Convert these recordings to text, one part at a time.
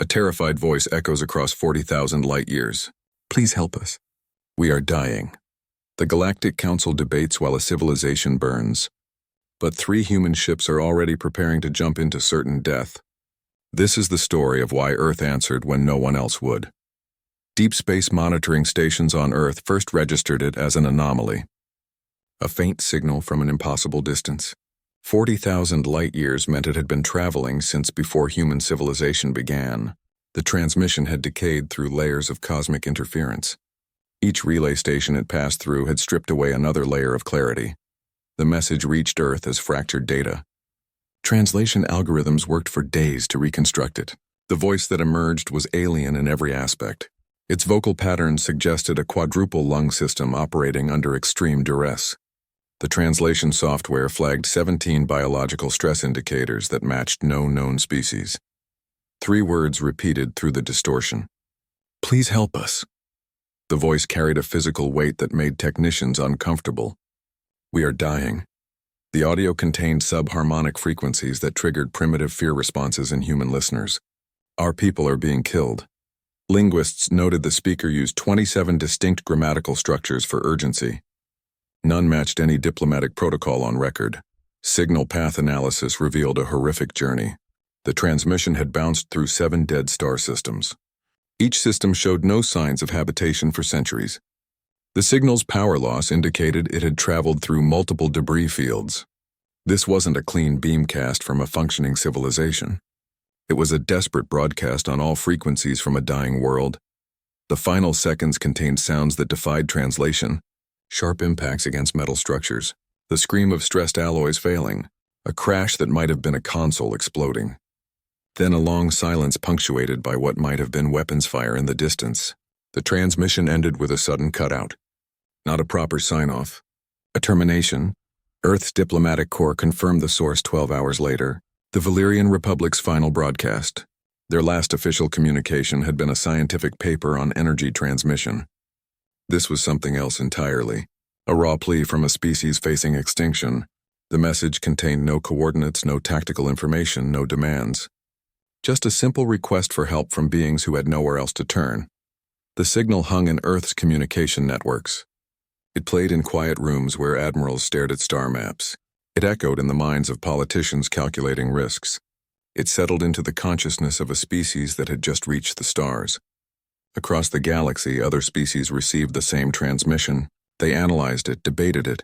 A terrified voice echoes across 40,000 light-years. Please help us. We are dying. The Galactic Council debates while a civilization burns. But 3 human ships are already preparing to jump into certain death. This is the story of why Earth answered when no one else would. Deep space monitoring stations on Earth first registered it as an anomaly. A faint signal from an impossible distance. 40,000 light-years meant it had been traveling since before human civilization began. The transmission had decayed through layers of cosmic interference. Each relay station it passed through had stripped away another layer of clarity. The message reached Earth as fractured data. Translation algorithms worked for days to reconstruct it. The voice that emerged was alien in every aspect. Its vocal patterns suggested a quadruple lung system operating under extreme duress. The translation software flagged 17 biological stress indicators that matched no known species. 3 words repeated through the distortion. Please help us. The voice carried a physical weight that made technicians uncomfortable. We are dying. The audio contained subharmonic frequencies that triggered primitive fear responses in human listeners. Our people are being killed. Linguists noted the speaker used 27 distinct grammatical structures for urgency. None matched any diplomatic protocol on record. Signal path analysis revealed a horrific journey. The transmission had bounced through 7 dead star systems. Each system showed no signs of habitation for centuries. The signal's power loss indicated it had traveled through multiple debris fields. This wasn't a clean beamcast from a functioning civilization. It was a desperate broadcast on all frequencies from a dying world. The final seconds contained sounds that defied translation. Sharp impacts against metal structures, the scream of stressed alloys failing, a crash that might have been a console exploding. Then a long silence punctuated by what might have been weapons fire in the distance. The transmission ended with a sudden cutout. Not a proper sign-off. A termination. Earth's diplomatic corps confirmed the source 12 hours later. The Valyrian Republic's final broadcast. Their last official communication had been a scientific paper on energy transmission. This was something else entirely. A raw plea from a species facing extinction. The message contained no coordinates, no tactical information, no demands. Just a simple request for help from beings who had nowhere else to turn. The signal hung in Earth's communication networks. It played in quiet rooms where admirals stared at star maps. It echoed in the minds of politicians calculating risks. It settled into the consciousness of a species that had just reached the stars. Across the galaxy, other species received the same transmission. They analyzed it, debated it,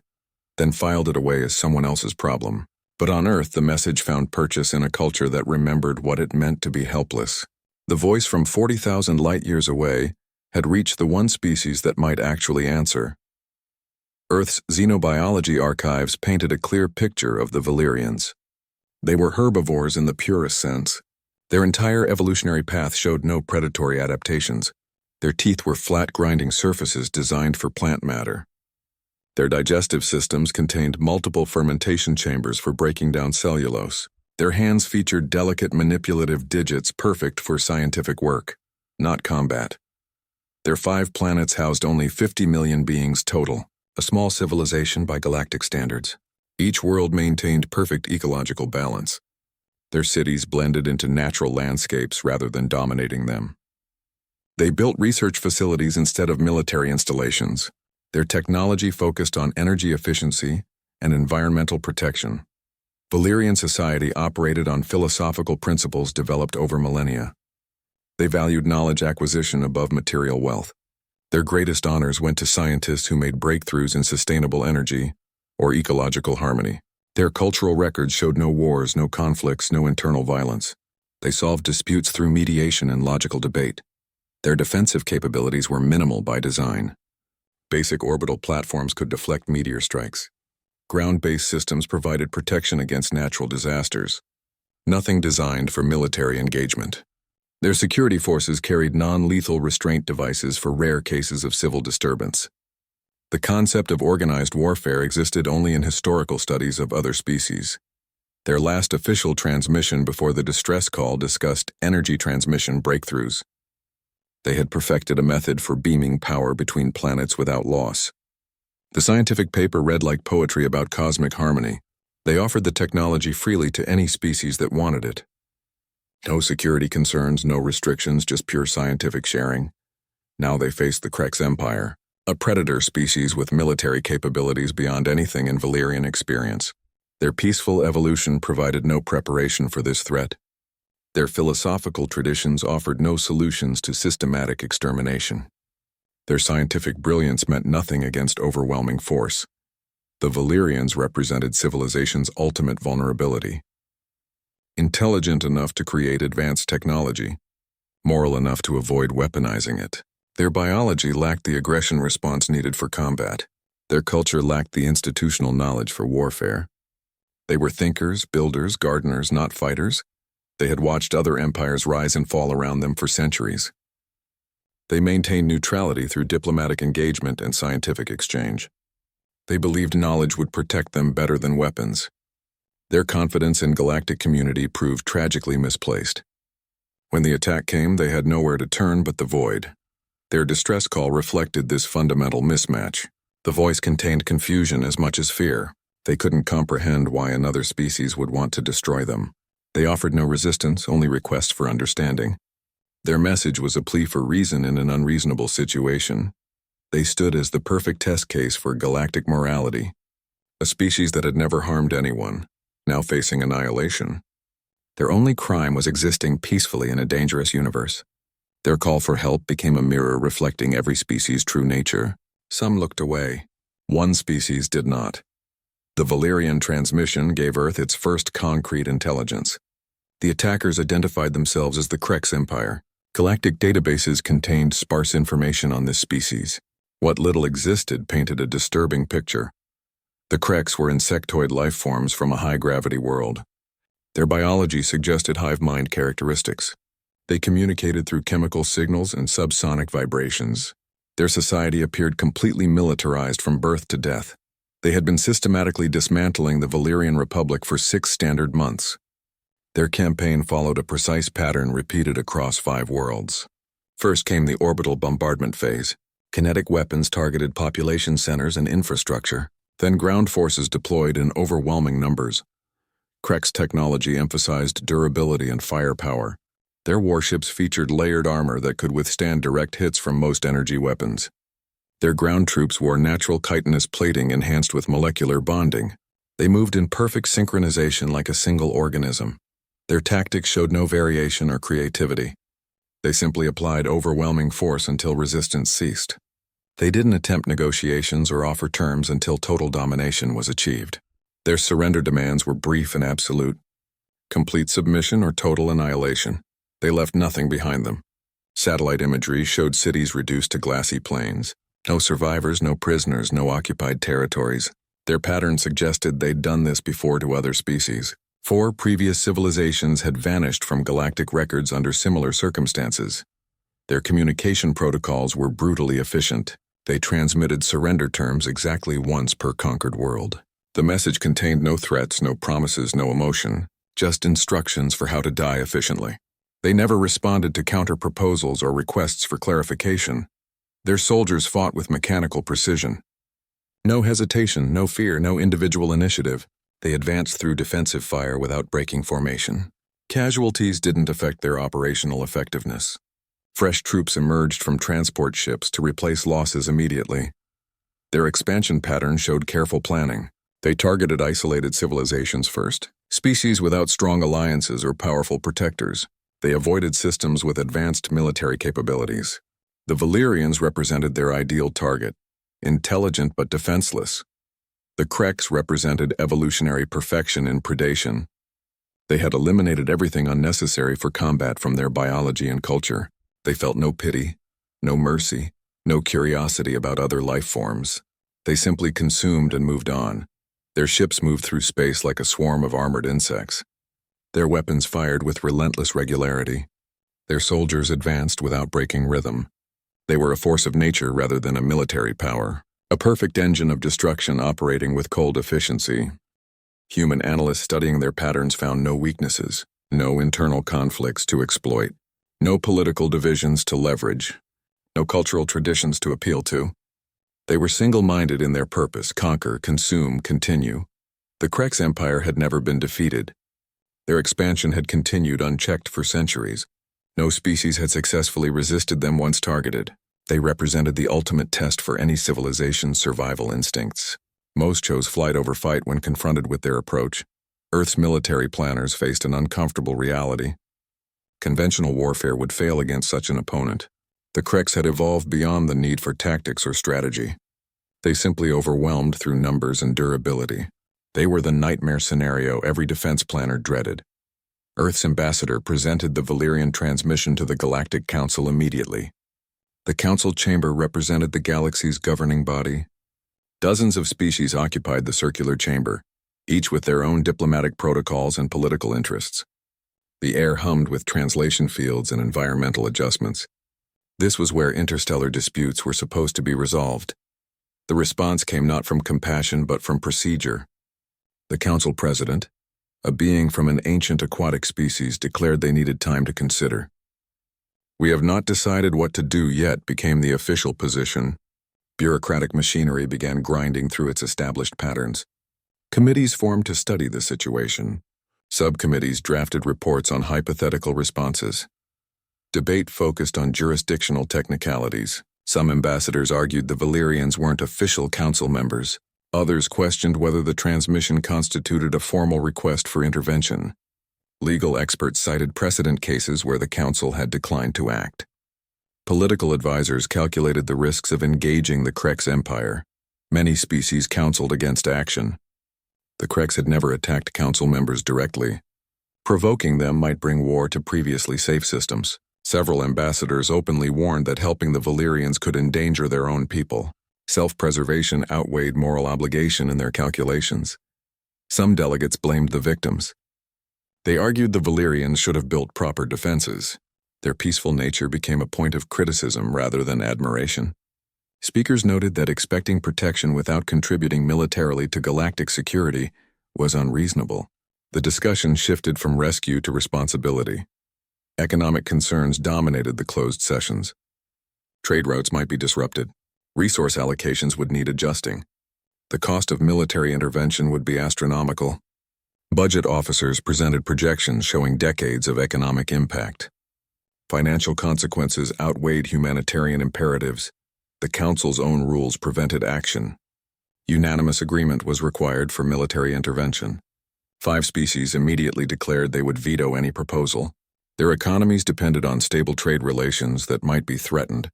then filed it away as someone else's problem. But on Earth, the message found purchase in a culture that remembered what it meant to be helpless. The voice from 40,000 light-years away had reached the one species that might actually answer. Earth's xenobiology archives painted a clear picture of the Valyrians. They were herbivores in the purest sense. Their entire evolutionary path showed no predatory adaptations. Their teeth were flat grinding surfaces designed for plant matter. Their digestive systems contained multiple fermentation chambers for breaking down cellulose. Their hands featured delicate manipulative digits perfect for scientific work, not combat. Their 5 planets housed only 50 million beings total, a small civilization by galactic standards. Each world maintained perfect ecological balance. Their cities blended into natural landscapes rather than dominating them. They built research facilities instead of military installations. Their technology focused on energy efficiency and environmental protection. Valyrian society operated on philosophical principles developed over millennia. They valued knowledge acquisition above material wealth. Their greatest honors went to scientists who made breakthroughs in sustainable energy or ecological harmony. Their cultural records showed no wars, no conflicts, no internal violence. They solved disputes through mediation and logical debate. Their defensive capabilities were minimal by design. Basic orbital platforms could deflect meteor strikes. Ground-based systems provided protection against natural disasters. Nothing designed for military engagement. Their security forces carried non-lethal restraint devices for rare cases of civil disturbance. The concept of organized warfare existed only in historical studies of other species. Their last official transmission before the distress call discussed energy transmission breakthroughs. They had perfected a method for beaming power between planets without loss. The scientific paper read like poetry about cosmic harmony. They offered the technology freely to any species that wanted it. No security concerns, no restrictions, just pure scientific sharing. Now they faced the Krex Empire, a predator species with military capabilities beyond anything in Valyrian experience. Their peaceful evolution provided no preparation for this threat. Their philosophical traditions offered no solutions to systematic extermination. Their scientific brilliance meant nothing against overwhelming force. The Valyrians represented civilization's ultimate vulnerability. Intelligent enough to create advanced technology, moral enough to avoid weaponizing it. Their biology lacked the aggression response needed for combat. Their culture lacked the institutional knowledge for warfare. They were thinkers, builders, gardeners, not fighters. They had watched other empires rise and fall around them for centuries. They maintained neutrality through diplomatic engagement and scientific exchange. They believed knowledge would protect them better than weapons. Their confidence in galactic community proved tragically misplaced. When the attack came, they had nowhere to turn but the void. Their distress call reflected this fundamental mismatch. The voice contained confusion as much as fear. They couldn't comprehend why another species would want to destroy them. They offered no resistance, only requests for understanding. Their message was a plea for reason in an unreasonable situation. They stood as the perfect test case for galactic morality. A species that had never harmed anyone, now facing annihilation. Their only crime was existing peacefully in a dangerous universe. Their call for help became a mirror reflecting every species' true nature. Some looked away. One species did not. The Valyrian transmission gave Earth its first concrete intelligence. The attackers identified themselves as the Krex Empire. Galactic databases contained sparse information on this species. What little existed painted a disturbing picture. The Krex were insectoid life forms from a high-gravity world. Their biology suggested hive mind characteristics. They communicated through chemical signals and subsonic vibrations. Their society appeared completely militarized from birth to death. They had been systematically dismantling the Valyrian Republic for 6 standard months. Their campaign followed a precise pattern repeated across 5 worlds. First came the orbital bombardment phase. Kinetic weapons targeted population centers and infrastructure. Then ground forces deployed in overwhelming numbers. Krex technology emphasized durability and firepower. Their warships featured layered armor that could withstand direct hits from most energy weapons. Their ground troops wore natural chitinous plating enhanced with molecular bonding. They moved in perfect synchronization like a single organism. Their tactics showed no variation or creativity. They simply applied overwhelming force until resistance ceased. They didn't attempt negotiations or offer terms until total domination was achieved. Their surrender demands were brief and absolute. Complete submission or total annihilation. They left nothing behind them. Satellite imagery showed cities reduced to glassy plains. No survivors, no prisoners, no occupied territories. Their pattern suggested they'd done this before to other species. 4 previous civilizations had vanished from galactic records under similar circumstances. Their communication protocols were brutally efficient. They transmitted surrender terms exactly once per conquered world. The message contained no threats, no promises, no emotion, just instructions for how to die efficiently. They never responded to counter-proposals or requests for clarification. Their soldiers fought with mechanical precision. No hesitation, no fear, no individual initiative. They advanced through defensive fire without breaking formation. Casualties didn't affect their operational effectiveness. Fresh troops emerged from transport ships to replace losses immediately. Their expansion pattern showed careful planning. They targeted isolated civilizations first, species without strong alliances or powerful protectors. They avoided systems with advanced military capabilities. The Valyrians represented their ideal target, intelligent but defenseless. The Krex represented evolutionary perfection in predation. They had eliminated everything unnecessary for combat from their biology and culture. They felt no pity, no mercy, no curiosity about other life forms. They simply consumed and moved on. Their ships moved through space like a swarm of armored insects. Their weapons fired with relentless regularity. Their soldiers advanced without breaking rhythm. They were a force of nature rather than a military power, a perfect engine of destruction operating with cold efficiency. Human analysts studying their patterns found no weaknesses, no internal conflicts to exploit, no political divisions to leverage, no cultural traditions to appeal to. They were single-minded in their purpose: conquer, consume, continue. The Krex Empire had never been defeated. Their expansion had continued unchecked for centuries. No species had successfully resisted them once targeted. They represented the ultimate test for any civilization's survival instincts. Most chose flight over fight when confronted with their approach. Earth's military planners faced an uncomfortable reality. Conventional warfare would fail against such an opponent. The Kreks had evolved beyond the need for tactics or strategy. They simply overwhelmed through numbers and durability. They were the nightmare scenario every defense planner dreaded. Earth's ambassador presented the Valyrian transmission to the Galactic Council immediately. The council chamber represented the galaxy's governing body. Dozens of species occupied the circular chamber, each with their own diplomatic protocols and political interests. The air hummed with translation fields and environmental adjustments. This was where interstellar disputes were supposed to be resolved. The response came not from compassion but from procedure. The council president, a being from an ancient aquatic species, declared they needed time to consider. "We have not decided what to do yet," became the official position. Bureaucratic machinery began grinding through its established patterns. Committees formed to study the situation. Subcommittees drafted reports on hypothetical responses. Debate focused on jurisdictional technicalities. Some ambassadors argued the Valyrians weren't official council members. Others questioned whether the transmission constituted a formal request for intervention. Legal experts cited precedent cases where the council had declined to act. Political advisors calculated the risks of engaging the Kreks empire. Many species counseled against action. The Kreks had never attacked council members directly. Provoking them might bring war to previously safe systems. Several ambassadors openly warned that helping the Valyrians could endanger their own people. Self-preservation outweighed moral obligation in their calculations. Some delegates blamed the victims. They argued the Valyrians should have built proper defenses. Their peaceful nature became a point of criticism rather than admiration. Speakers noted that expecting protection without contributing militarily to galactic security was unreasonable. The discussion shifted from rescue to responsibility. Economic concerns dominated the closed sessions. Trade routes might be disrupted. Resource allocations would need adjusting. The cost of military intervention would be astronomical. Budget officers presented projections showing decades of economic impact. Financial consequences outweighed humanitarian imperatives. The Council's own rules prevented action. Unanimous agreement was required for military intervention. 5 species immediately declared they would veto any proposal. Their economies depended on stable trade relations that might be threatened.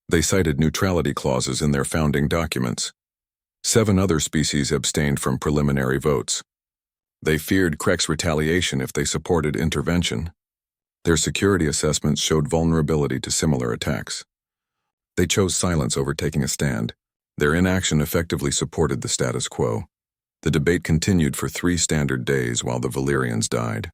They cited neutrality clauses in their founding documents. 7 other species abstained from preliminary votes. They feared Kreks' retaliation if they supported intervention. Their security assessments showed vulnerability to similar attacks. They chose silence over taking a stand. Their inaction effectively supported the status quo. The debate continued for 3 standard days while the Valyrians died.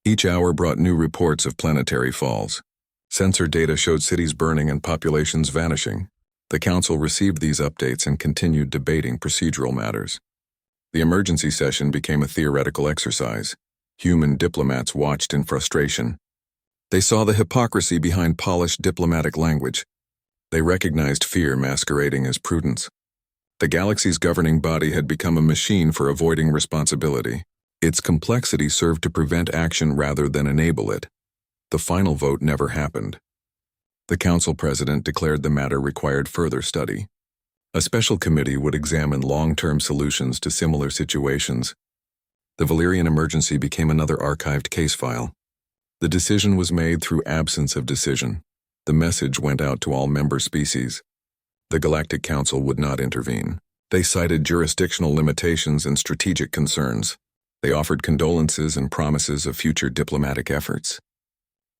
Each hour brought new reports of planetary falls. Sensor data showed cities burning and populations vanishing. The Council received these updates and continued debating procedural matters. The emergency session became a theoretical exercise. Human diplomats watched in frustration. They saw the hypocrisy behind polished diplomatic language. They recognized fear masquerading as prudence. The galaxy's governing body had become a machine for avoiding responsibility. Its complexity served to prevent action rather than enable it. The final vote never happened. The council president declared the matter required further study. A special committee would examine long-term solutions to similar situations. The Valyrian emergency became another archived case file. The decision was made through absence of decision. The message went out to all member species. The Galactic Council would not intervene. They cited jurisdictional limitations and strategic concerns. They offered condolences and promises of future diplomatic efforts.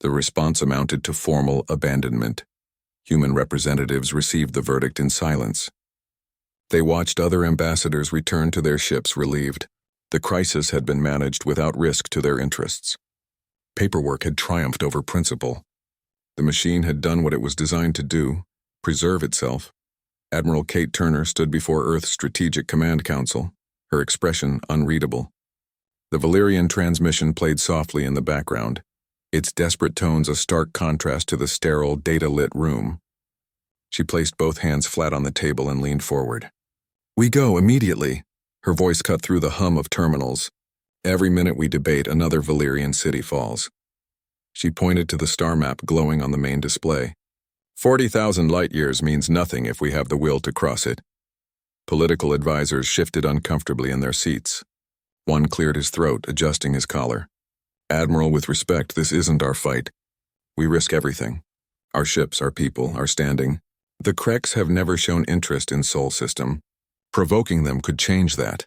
The response amounted to formal abandonment. Human representatives received the verdict in silence. They watched other ambassadors return to their ships relieved. The crisis had been managed without risk to their interests. Paperwork had triumphed over principle. The machine had done what it was designed to do, preserve itself. Admiral Kate Turner stood before Earth's Strategic Command Council, her expression unreadable. The Valyrian transmission played softly in the background, its desperate tones a stark contrast to the sterile, data-lit room. She placed both hands flat on the table and leaned forward. "We go immediately." Her voice cut through the hum of terminals. Every minute we debate, another Valyrian city falls. She pointed to the star map glowing on the main display. 40,000 light-years means nothing if we have the will to cross it. Political advisors shifted uncomfortably in their seats. One cleared his throat, adjusting his collar. Admiral, with respect, this isn't our fight. We risk everything. Our ships, our people, our standing. The Kreks have never shown interest in Sol System. Provoking them could change that.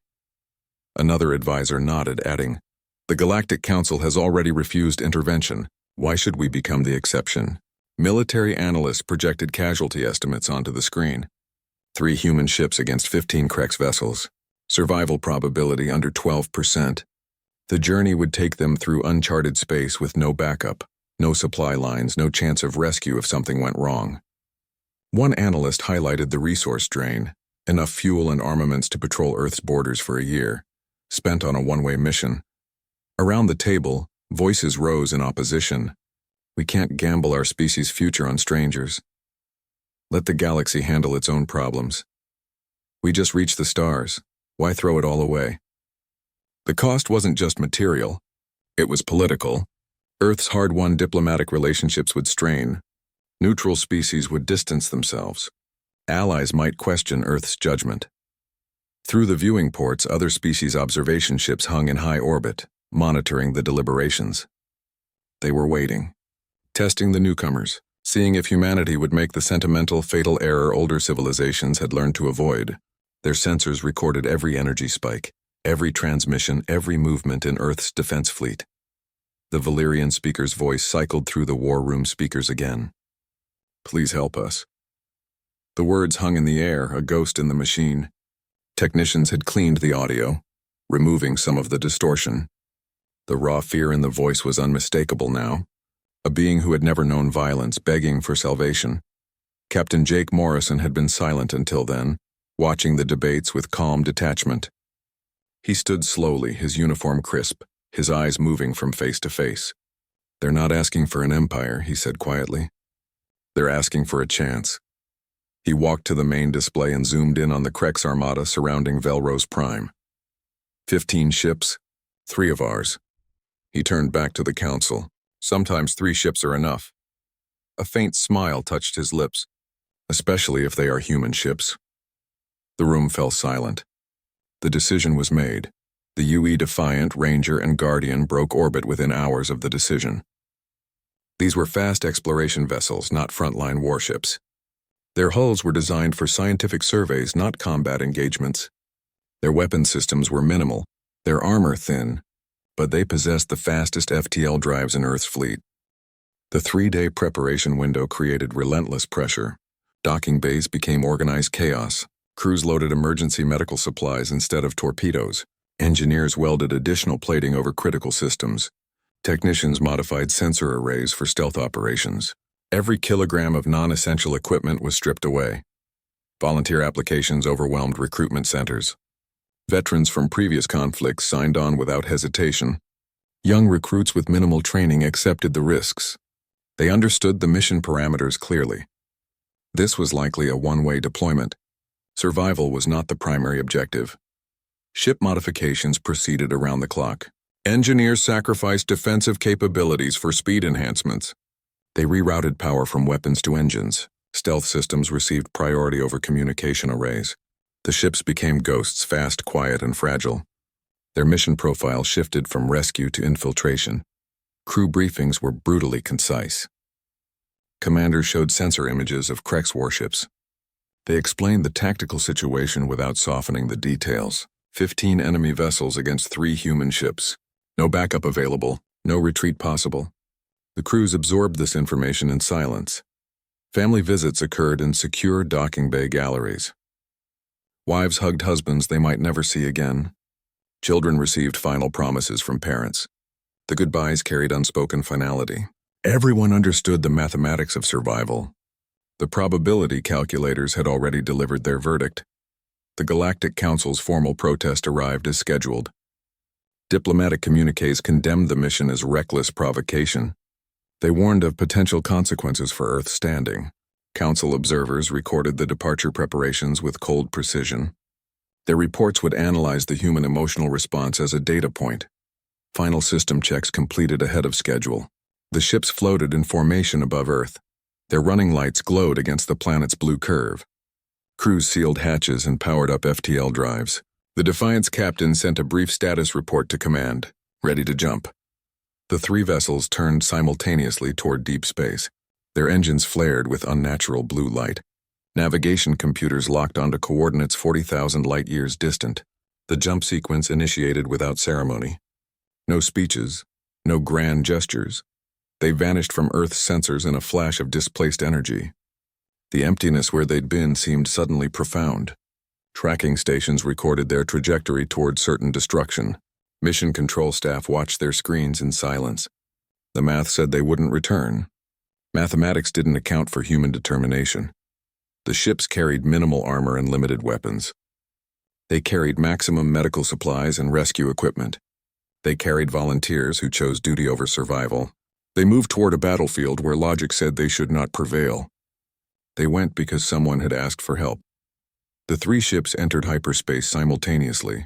Another advisor nodded, adding, "The Galactic Council has already refused intervention. Why should we become the exception?" Military analysts projected casualty estimates onto the screen. 3 human ships against 15 Kreks vessels. Survival probability under 12%. The journey would take them through uncharted space with no backup, no supply lines, no chance of rescue if something went wrong. One analyst highlighted the resource drain, enough fuel and armaments to patrol Earth's borders for a year, spent on a one-way mission. Around the table, voices rose in opposition. We can't gamble our species' future on strangers. Let the galaxy handle its own problems. We just reached the stars. Why throw it all away? The cost wasn't just material. It was political. Earth's hard-won diplomatic relationships would strain. Neutral species would distance themselves. Allies might question Earth's judgment. Through the viewing ports, other species' observation ships hung in high orbit, monitoring the deliberations. They were waiting, testing the newcomers, seeing if humanity would make the sentimental, fatal error older civilizations had learned to avoid. Their sensors recorded every energy spike, every transmission, every movement in Earth's defense fleet. The Valyrian speaker's voice cycled through the war room speakers again. "Please help us." The words hung in the air, a ghost in the machine. Technicians had cleaned the audio, removing some of the distortion. The raw fear in the voice was unmistakable now. A being who had never known violence, begging for salvation. Captain Jake Morrison had been silent until then, watching the debates with calm detachment. He stood slowly, his uniform crisp, his eyes moving from face to face. "They're not asking for an empire," he said quietly. "They're asking for a chance." He walked to the main display and zoomed in on the Kreks armada surrounding Velrose Prime. 15 ships, 3 of ours. He turned back to the council. "Sometimes 3 ships are enough." A faint smile touched his lips, especially if they are human ships. The room fell silent. The decision was made. The UE Defiant, Ranger, and Guardian broke orbit within hours of the decision. These were fast exploration vessels, not frontline warships. Their hulls were designed for scientific surveys, not combat engagements. Their weapon systems were minimal, their armor thin, but they possessed the fastest FTL drives in Earth's fleet. The 3-day preparation window created relentless pressure. Docking bays became organized chaos. Crews loaded emergency medical supplies instead of torpedoes. Engineers welded additional plating over critical systems. Technicians modified sensor arrays for stealth operations. Every kilogram of non-essential equipment was stripped away. Volunteer applications overwhelmed recruitment centers. Veterans from previous conflicts signed on without hesitation. Young recruits with minimal training accepted the risks. They understood the mission parameters clearly. This was likely a one-way deployment. Survival was not the primary objective. Ship modifications proceeded around the clock. Engineers sacrificed defensive capabilities for speed enhancements. They rerouted power from weapons to engines. Stealth systems received priority over communication arrays. The ships became ghosts, fast, quiet, and fragile. Their mission profile shifted from rescue to infiltration. Crew briefings were brutally concise. Commanders showed sensor images of Kreks warships. They explained the tactical situation without softening the details. 15 enemy vessels against 3 human ships. No backup available, no retreat possible. The crews absorbed this information in silence. Family visits occurred in secure docking bay galleries. Wives hugged husbands they might never see again. Children received final promises from parents. The goodbyes carried unspoken finality. Everyone understood the mathematics of survival. The probability calculators had already delivered their verdict. The Galactic Council's formal protest arrived as scheduled. Diplomatic communiques condemned the mission as reckless provocation. They warned of potential consequences for Earth's standing. Council observers recorded the departure preparations with cold precision. Their reports would analyze the human emotional response as a data point. Final system checks completed ahead of schedule. The ships floated in formation above Earth. Their running lights glowed against the planet's blue curve. Crews sealed hatches and powered up FTL drives. The Defiant's captain sent a brief status report to command, ready to jump. The three vessels turned simultaneously toward deep space. Their engines flared with unnatural blue light. Navigation computers locked onto coordinates 40,000 light-years distant. The jump sequence initiated without ceremony. No speeches, no grand gestures. They vanished from Earth's sensors in a flash of displaced energy. The emptiness where they'd been seemed suddenly profound. Tracking stations recorded their trajectory toward certain destruction. Mission control staff watched their screens in silence. The math said they wouldn't return. Mathematics didn't account for human determination. The ships carried minimal armor and limited weapons. They carried maximum medical supplies and rescue equipment. They carried volunteers who chose duty over survival. They moved toward a battlefield where logic said they should not prevail. They went because someone had asked for help. The three ships entered hyperspace simultaneously.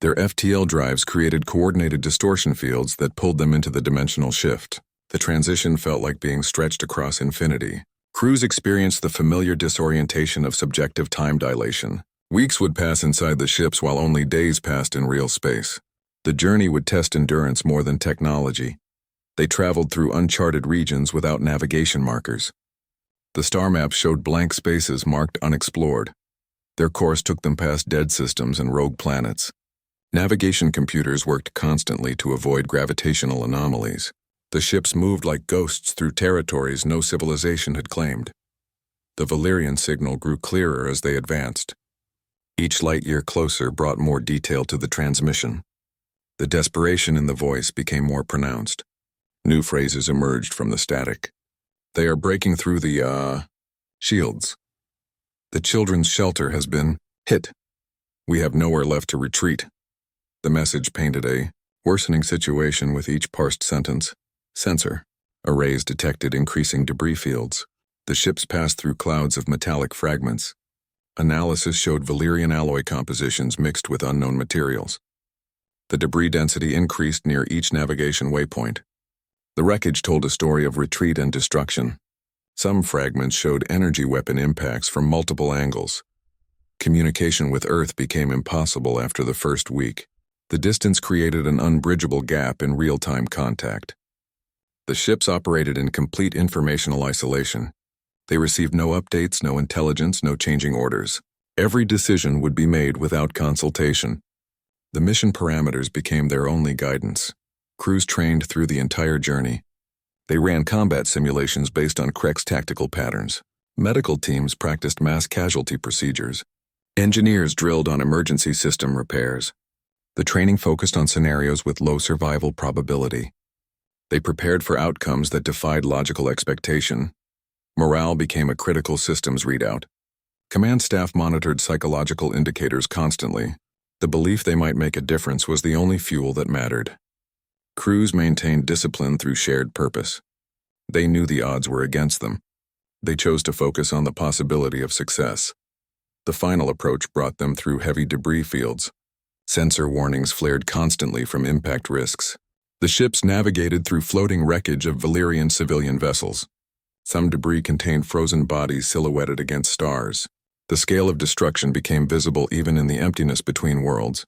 Their FTL drives created coordinated distortion fields that pulled them into the dimensional shift. The transition felt like being stretched across infinity. Crews experienced the familiar disorientation of subjective time dilation. Weeks would pass inside the ships while only days passed in real space. The journey would test endurance more than technology. They traveled through uncharted regions without navigation markers. The star maps showed blank spaces marked unexplored. Their course took them past dead systems and rogue planets. Navigation computers worked constantly to avoid gravitational anomalies. The ships moved like ghosts through territories no civilization had claimed. The Valyrian signal grew clearer as they advanced. Each light year closer brought more detail to the transmission. The desperation in the voice became more pronounced. New phrases emerged from the static. They are breaking through the, shields. The children's shelter has been hit. We have nowhere left to retreat. The message painted a worsening situation with each parsed sentence. Sensor. Arrays detected increasing debris fields. The ships passed through clouds of metallic fragments. Analysis showed Valyrian alloy compositions mixed with unknown materials. The debris density increased near each navigation waypoint. The wreckage told a story of retreat and destruction. Some fragments showed energy weapon impacts from multiple angles. Communication with Earth became impossible after the first week. The distance created an unbridgeable gap in real-time contact. The ships operated in complete informational isolation. They received no updates, no intelligence, no changing orders. Every decision would be made without consultation. The mission parameters became their only guidance. Crews trained through the entire journey. They ran combat simulations based on Krek's tactical patterns. Medical teams practiced mass casualty procedures. Engineers drilled on emergency system repairs. The training focused on scenarios with low survival probability. They prepared for outcomes that defied logical expectation. Morale became a critical systems readout. Command staff monitored psychological indicators constantly. The belief they might make a difference was the only fuel that mattered. Crews maintained discipline through shared purpose. They knew the odds were against them. They chose to focus on the possibility of success. The final approach brought them through heavy debris fields. Sensor warnings flared constantly from impact risks. The ships navigated through floating wreckage of Valyrian civilian vessels. Some debris contained frozen bodies silhouetted against stars. The scale of destruction became visible even in the emptiness between worlds.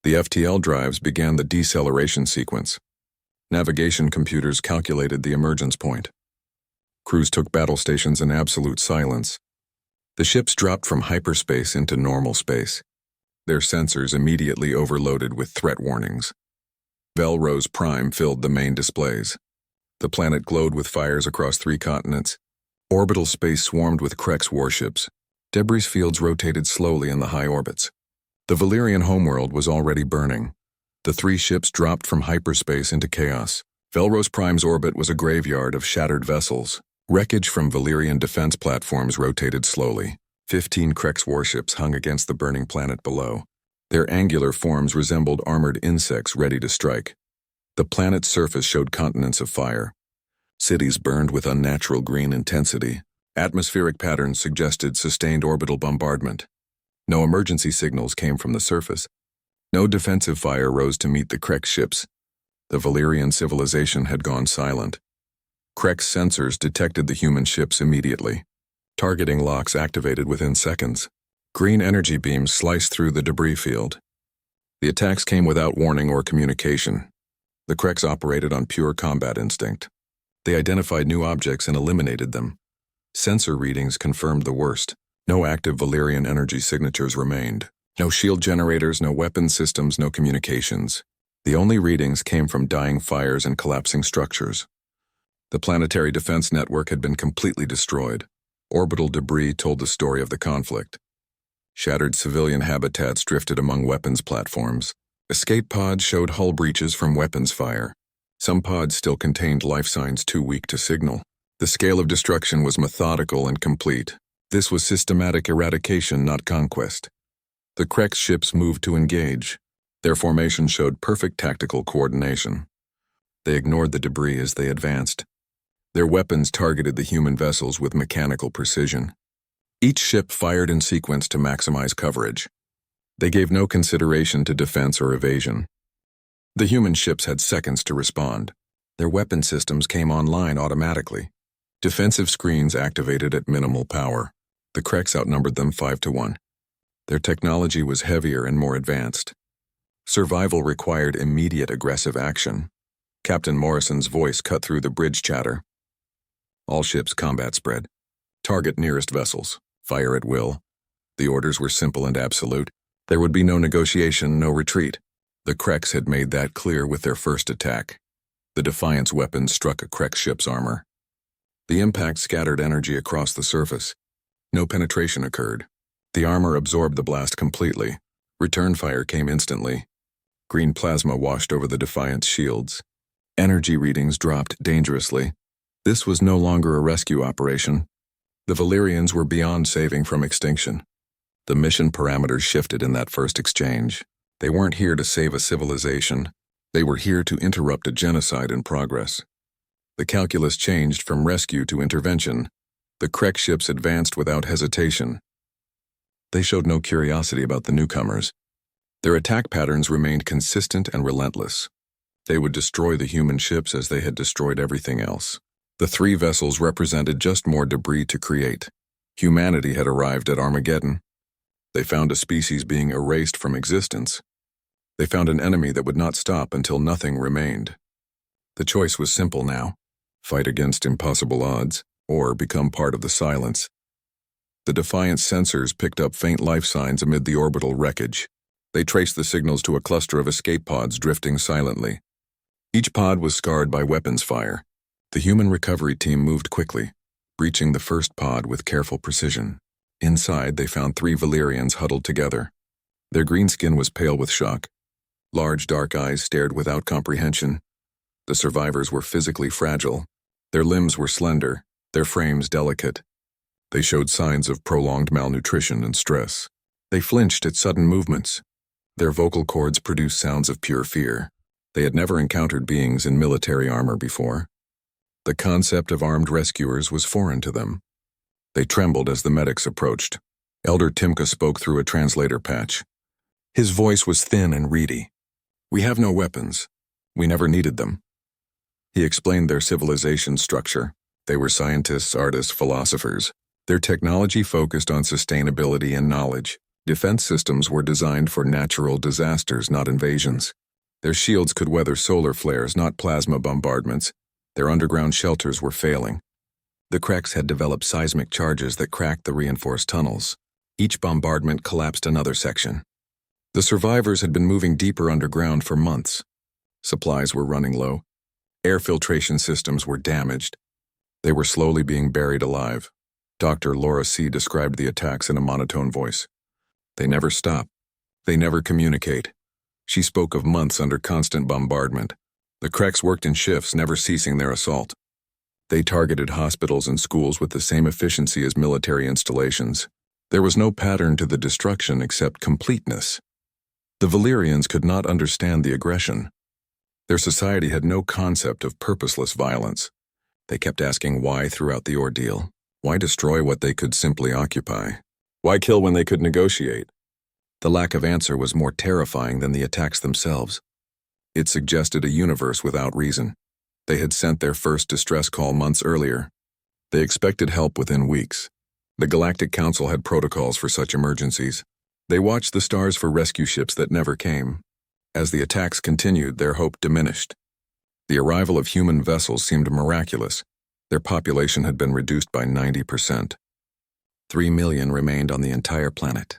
The FTL drives began the deceleration sequence. Navigation computers calculated the emergence point. Crews took battle stations in absolute silence. The ships dropped from hyperspace into normal space. Their sensors immediately overloaded with threat warnings. Velrose Prime filled the main displays. The planet glowed with fires across 3 continents. Orbital space swarmed with Krek's warships. Debris fields rotated slowly in the high orbits. The Valyrian homeworld was already burning. The 3 ships dropped from hyperspace into chaos. Velrose Prime's orbit was a graveyard of shattered vessels. Wreckage from Valyrian defense platforms rotated slowly. 15 Krek's warships hung against the burning planet below. Their angular forms resembled armored insects ready to strike. The planet's surface showed continents of fire. Cities burned with unnatural green intensity. Atmospheric patterns suggested sustained orbital bombardment. No emergency signals came from the surface. No defensive fire rose to meet the Krek ships. The Valyrian civilization had gone silent. Krek's sensors detected the human ships immediately. Targeting locks activated within seconds. Green energy beams sliced through the debris field. The attacks came without warning or communication. The Kreks operated on pure combat instinct. They identified new objects and eliminated them. Sensor readings confirmed the worst. No active Valyrian energy signatures remained. No shield generators, no weapon systems, no communications. The only readings came from dying fires and collapsing structures. The planetary defense network had been completely destroyed. Orbital debris told the story of the conflict. Shattered civilian habitats drifted among weapons platforms. Escape pods showed hull breaches from weapons fire. Some pods still contained life signs too weak to signal. The scale of destruction was methodical and complete. This was systematic eradication, not conquest. The Kreks ships moved to engage. Their formation showed perfect tactical coordination. They ignored the debris as they advanced. Their weapons targeted the human vessels with mechanical precision. Each ship fired in sequence to maximize coverage. They gave no consideration to defense or evasion. The human ships had seconds to respond. Their weapon systems came online automatically. Defensive screens activated at minimal power. The Kreks outnumbered them 5-1. Their technology was heavier and more advanced. Survival required immediate aggressive action. Captain Morrison's voice cut through the bridge chatter. All ships combat spread. Target nearest vessels. Fire at will. The orders were simple and absolute. There would be no negotiation, no retreat. The Kreks had made that clear with their first attack. The Defiance weapon struck a Krek ship's armor. The impact scattered energy across the surface. No penetration occurred. The armor absorbed the blast completely. Return fire came instantly. Green plasma washed over the Defiance shields. Energy readings dropped dangerously. This was no longer a rescue operation. The Valyrians were beyond saving from extinction. The mission parameters shifted in that first exchange. They weren't here to save a civilization. They were here to interrupt a genocide in progress. The calculus changed from rescue to intervention. The Krek ships advanced without hesitation. They showed no curiosity about the newcomers. Their attack patterns remained consistent and relentless. They would destroy the human ships as they had destroyed everything else. The three vessels represented just more debris to create. Humanity had arrived at Armageddon. They found a species being erased from existence. They found an enemy that would not stop until nothing remained. The choice was simple now: fight against impossible odds, or become part of the silence. The Defiance sensors picked up faint life signs amid the orbital wreckage. They traced the signals to a cluster of escape pods drifting silently. Each pod was scarred by weapons fire. The human recovery team moved quickly, breaching the first pod with careful precision. Inside, they found 3 Valyrians huddled together. Their green skin was pale with shock. Large dark eyes stared without comprehension. The survivors were physically fragile. Their limbs were slender, their frames delicate. They showed signs of prolonged malnutrition and stress. They flinched at sudden movements. Their vocal cords produced sounds of pure fear. They had never encountered beings in military armor before. The concept of armed rescuers was foreign to them. They trembled as the medics approached. Elder Timka spoke through a translator patch. His voice was thin and reedy. "We have no weapons. We never needed them." He explained their civilization's structure. They were scientists, artists, philosophers. Their technology focused on sustainability and knowledge. Defense systems were designed for natural disasters, not invasions. Their shields could weather solar flares, not plasma bombardments. Their underground shelters were failing. The Kreks had developed seismic charges that cracked the reinforced tunnels. Each bombardment collapsed another section. The survivors had been moving deeper underground for months. Supplies were running low. Air filtration systems were damaged. They were slowly being buried alive. Dr. Laura C. described the attacks in a monotone voice. They never stop. They never communicate. She spoke of months under constant bombardment. The Kreks worked in shifts, never ceasing their assault. They targeted hospitals and schools with the same efficiency as military installations. There was no pattern to the destruction except completeness. The Valyrians could not understand the aggression. Their society had no concept of purposeless violence. They kept asking why throughout the ordeal. Why destroy what they could simply occupy? Why kill when they could negotiate? The lack of answer was more terrifying than the attacks themselves. It suggested a universe without reason. They had sent their first distress call months earlier. They expected help within weeks. The Galactic Council had protocols for such emergencies. They watched the stars for rescue ships that never came. As the attacks continued, their hope diminished. The arrival of human vessels seemed miraculous. Their population had been reduced by 90%. 3 million remained on the entire planet.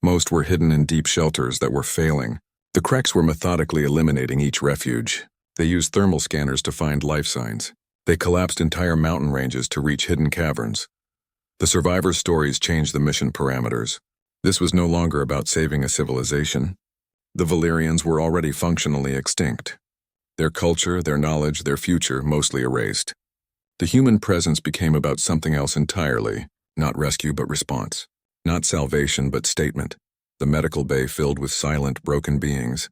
Most were hidden in deep shelters that were failing. The Kreks were methodically eliminating each refuge. They used thermal scanners to find life signs. They collapsed entire mountain ranges to reach hidden caverns. The survivors' stories changed the mission parameters. This was no longer about saving a civilization. The Valyrians were already functionally extinct. Their culture, their knowledge, their future mostly erased. The human presence became about something else entirely, not rescue but response. Not salvation but statement. The medical bay filled with silent, broken beings.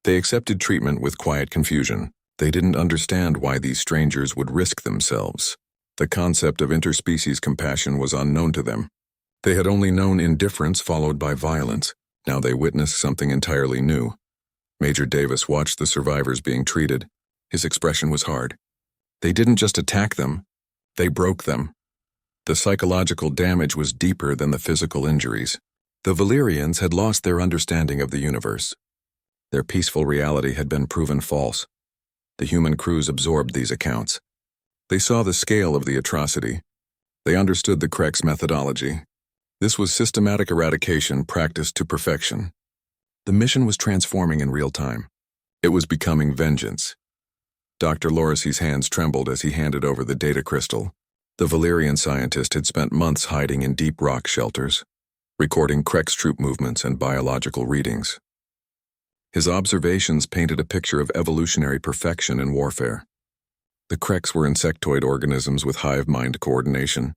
They accepted treatment with quiet confusion. They didn't understand why these strangers would risk themselves. The concept of interspecies compassion was unknown to them. They had only known indifference followed by violence. Now they witnessed something entirely new. Major Davis watched the survivors being treated. His expression was hard. They didn't just attack them, they broke them. The psychological damage was deeper than the physical injuries. The Valyrians had lost their understanding of the universe. Their peaceful reality had been proven false. The human crews absorbed these accounts. They saw the scale of the atrocity. They understood the Kreks' methodology. This was systematic eradication practiced to perfection. The mission was transforming in real time. It was becoming vengeance. Dr. Lorisi's hands trembled as he handed over the data crystal. The Valyrian scientist had spent months hiding in deep rock shelters, recording Kreks troop movements and biological readings. His observations painted a picture of evolutionary perfection in warfare. The Kreks were insectoid organisms with hive mind coordination.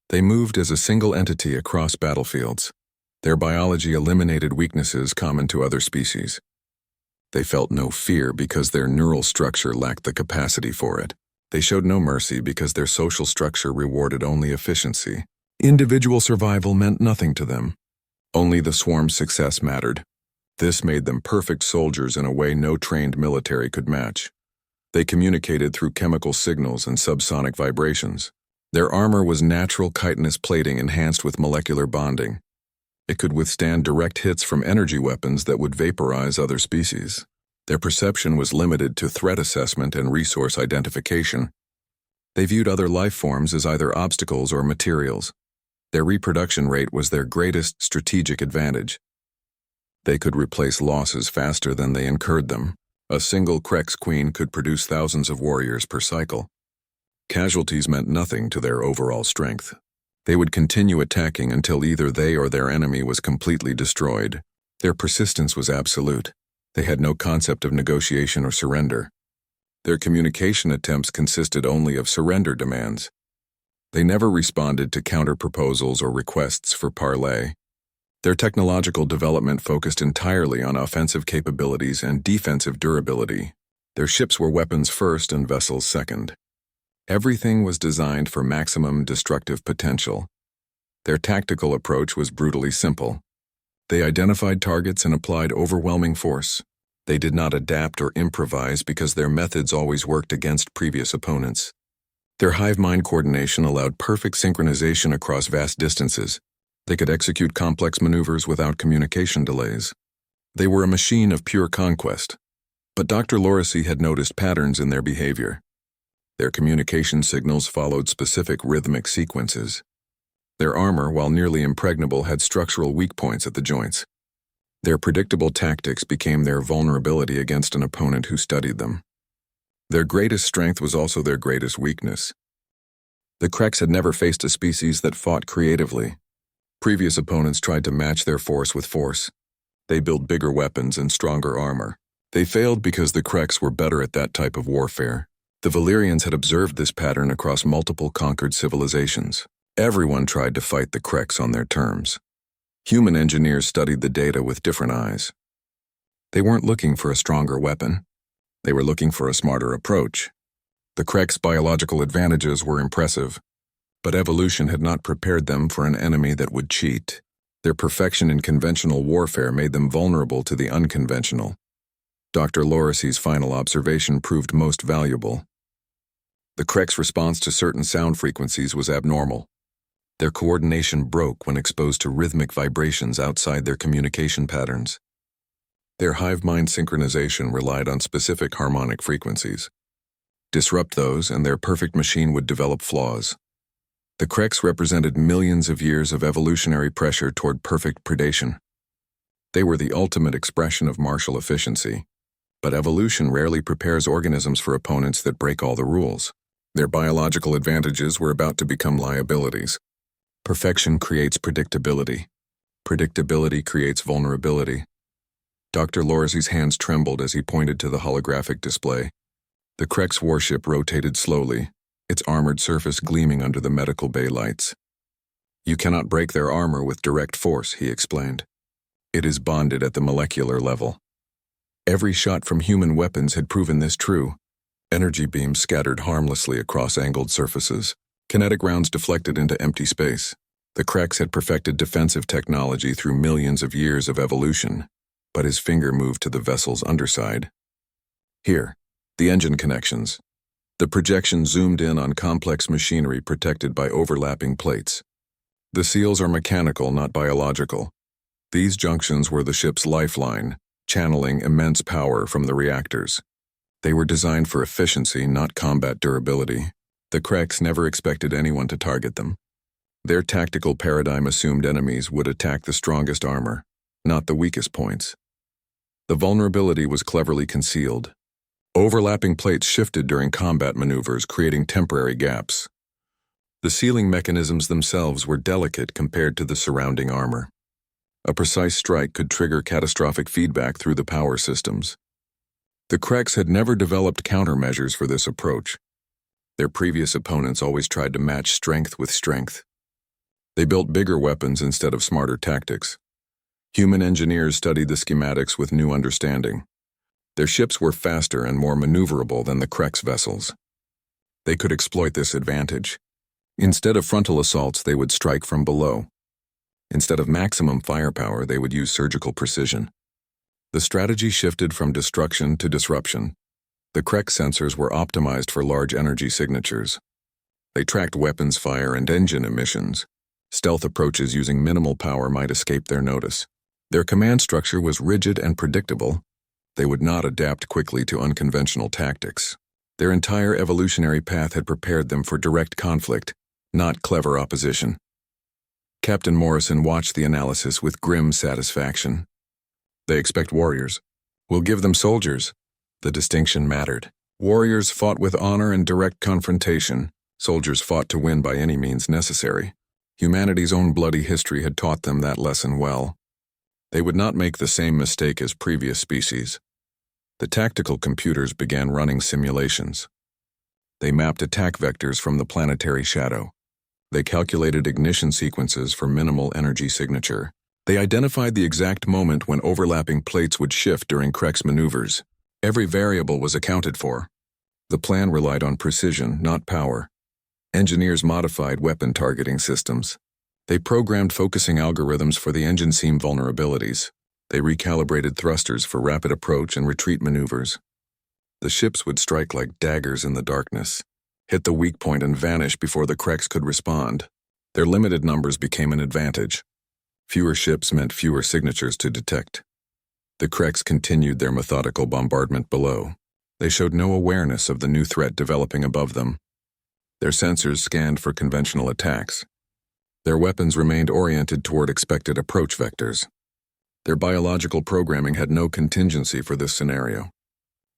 They moved as a single entity across battlefields. Their biology eliminated weaknesses common to other species. They felt no fear because their neural structure lacked the capacity for it. They showed no mercy because their social structure rewarded only efficiency. Individual survival meant nothing to them. Only the swarm's success mattered. This made them perfect soldiers in a way no trained military could match. They communicated through chemical signals and subsonic vibrations. Their armor was natural chitinous plating enhanced with molecular bonding. It could withstand direct hits from energy weapons that would vaporize other species. Their perception was limited to threat assessment and resource identification. They viewed other life forms as either obstacles or materials. Their reproduction rate was their greatest strategic advantage. They could replace losses faster than they incurred them. A single Kreks queen could produce thousands of warriors per cycle. Casualties meant nothing to their overall strength. They would continue attacking until either they or their enemy was completely destroyed. Their persistence was absolute. They had no concept of negotiation or surrender. Their communication attempts consisted only of surrender demands. They never responded to counter-proposals or requests for parley. Their technological development focused entirely on offensive capabilities and defensive durability. Their ships were weapons first and vessels second. Everything was designed for maximum destructive potential. Their tactical approach was brutally simple. They identified targets and applied overwhelming force. They did not adapt or improvise because their methods always worked against previous opponents. Their hive-mind coordination allowed perfect synchronization across vast distances. They could execute complex maneuvers without communication delays. They were a machine of pure conquest. But Dr. Lorisi had noticed patterns in their behavior. Their communication signals followed specific rhythmic sequences. Their armor, while nearly impregnable, had structural weak points at the joints. Their predictable tactics became their vulnerability against an opponent who studied them. Their greatest strength was also their greatest weakness. The Kreks had never faced a species that fought creatively. Previous opponents tried to match their force with force. They built bigger weapons and stronger armor. They failed because the Kreks were better at that type of warfare. The Valyrians had observed this pattern across multiple conquered civilizations. Everyone tried to fight the Kreks on their terms. Human engineers studied the data with different eyes. They weren't looking for a stronger weapon. They were looking for a smarter approach. The Kreks' biological advantages were impressive, but evolution had not prepared them for an enemy that would cheat. Their perfection in conventional warfare made them vulnerable to the unconventional. Dr. Lorisi's final observation proved most valuable. The Krek's response to certain sound frequencies was abnormal. Their coordination broke when exposed to rhythmic vibrations outside their communication patterns. Their hive-mind synchronization relied on specific harmonic frequencies. Disrupt those, and their perfect machine would develop flaws. The Krek's represented millions of years of evolutionary pressure toward perfect predation. They were the ultimate expression of martial efficiency. But evolution rarely prepares organisms for opponents that break all the rules. Their biological advantages were about to become liabilities. Perfection creates predictability. Predictability creates vulnerability. Dr. Lorisi's hands trembled as he pointed to the holographic display. The Krek's warship rotated slowly, its armored surface gleaming under the medical bay lights. You cannot break their armor with direct force, he explained. It is bonded at the molecular level. Every shot from human weapons had proven this true. Energy beams scattered harmlessly across angled surfaces. Kinetic rounds deflected into empty space. The Krek's had perfected defensive technology through millions of years of evolution, but his finger moved to the vessel's underside. Here, the engine connections. The projection zoomed in on complex machinery protected by overlapping plates. The seals are mechanical, not biological. These junctions were the ship's lifeline, channeling immense power from the reactors. They were designed for efficiency, not combat durability. The Krek's never expected anyone to target them. Their tactical paradigm assumed enemies would attack the strongest armor, not the weakest points. The vulnerability was cleverly concealed. Overlapping plates shifted during combat maneuvers, creating temporary gaps. The sealing mechanisms themselves were delicate compared to the surrounding armor. A precise strike could trigger catastrophic feedback through the power systems. The Krek's had never developed countermeasures for this approach. Their previous opponents always tried to match strength with strength. They built bigger weapons instead of smarter tactics. Human engineers studied the schematics with new understanding. Their ships were faster and more maneuverable than the Krek's vessels. They could exploit this advantage. Instead of frontal assaults, they would strike from below. Instead of maximum firepower, they would use surgical precision. The strategy shifted from destruction to disruption. The Krek sensors were optimized for large energy signatures. They tracked weapons fire and engine emissions. Stealth approaches using minimal power might escape their notice. Their command structure was rigid and predictable. They would not adapt quickly to unconventional tactics. Their entire evolutionary path had prepared them for direct conflict, not clever opposition. Captain Morrison watched the analysis with grim satisfaction. They expect warriors. We'll give them soldiers. The distinction mattered. Warriors fought with honor and direct confrontation. Soldiers fought to win by any means necessary. Humanity's own bloody history had taught them that lesson well. They would not make the same mistake as previous species. The tactical computers began running simulations. They mapped attack vectors from the planetary shadow. They calculated ignition sequences for minimal energy signature. They identified the exact moment when overlapping plates would shift during Krek's maneuvers. Every variable was accounted for. The plan relied on precision, not power. Engineers modified weapon targeting systems. They programmed focusing algorithms for the engine seam vulnerabilities. They recalibrated thrusters for rapid approach and retreat maneuvers. The ships would strike like daggers in the darkness, hit the weak point and vanish before the Kreks could respond. Their limited numbers became an advantage. Fewer ships meant fewer signatures to detect. The Kreks continued their methodical bombardment below. They showed no awareness of the new threat developing above them. Their sensors scanned for conventional attacks. Their weapons remained oriented toward expected approach vectors. Their biological programming had no contingency for this scenario.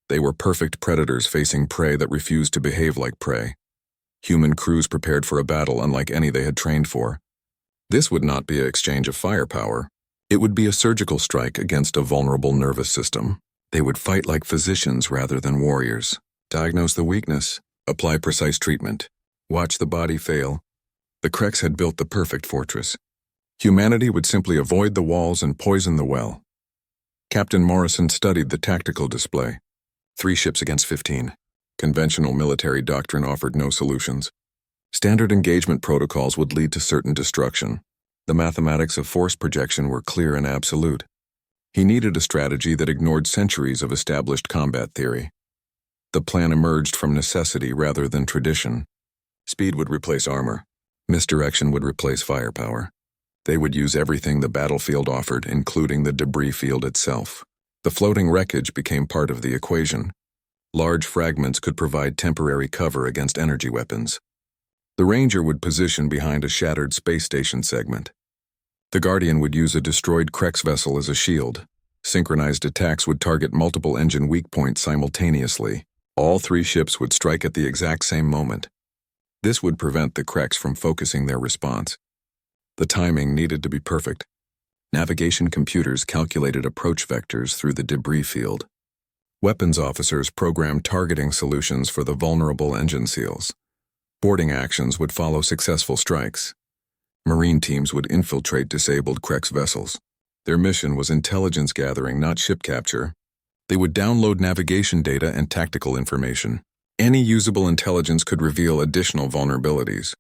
They were perfect predators facing prey that refused to behave like prey. Human crews prepared for a battle unlike any they had trained for. This would not be an exchange of firepower. It would be a surgical strike against a vulnerable nervous system. They would fight like physicians rather than warriors. Diagnose the weakness, apply precise treatment, watch the body fail. The Kreks had built the perfect fortress. Humanity would simply avoid the walls and poison the well. Captain Morrison studied the tactical display. 3 ships against 15. Conventional military doctrine offered no solutions. Standard engagement protocols would lead to certain destruction. The mathematics of force projection were clear and absolute. He needed a strategy that ignored centuries of established combat theory. The plan emerged from necessity rather than tradition. Speed would replace armor. Misdirection would replace firepower. They would use everything the battlefield offered, including the debris field itself. The floating wreckage became part of the equation. Large fragments could provide temporary cover against energy weapons. The Ranger would position behind a shattered space station segment. The Guardian would use a destroyed Krex vessel as a shield. Synchronized attacks would target multiple engine weak points simultaneously. All three ships would strike at the exact same moment. This would prevent the Krex from focusing their response. The timing needed to be perfect. Navigation computers calculated approach vectors through the debris field. Weapons officers programmed targeting solutions for the vulnerable engine seals. Boarding actions would follow successful strikes. Marine teams would infiltrate disabled Krex vessels. Their mission was intelligence gathering, not ship capture. They would download navigation data and tactical information. Any usable intelligence could reveal additional vulnerabilities.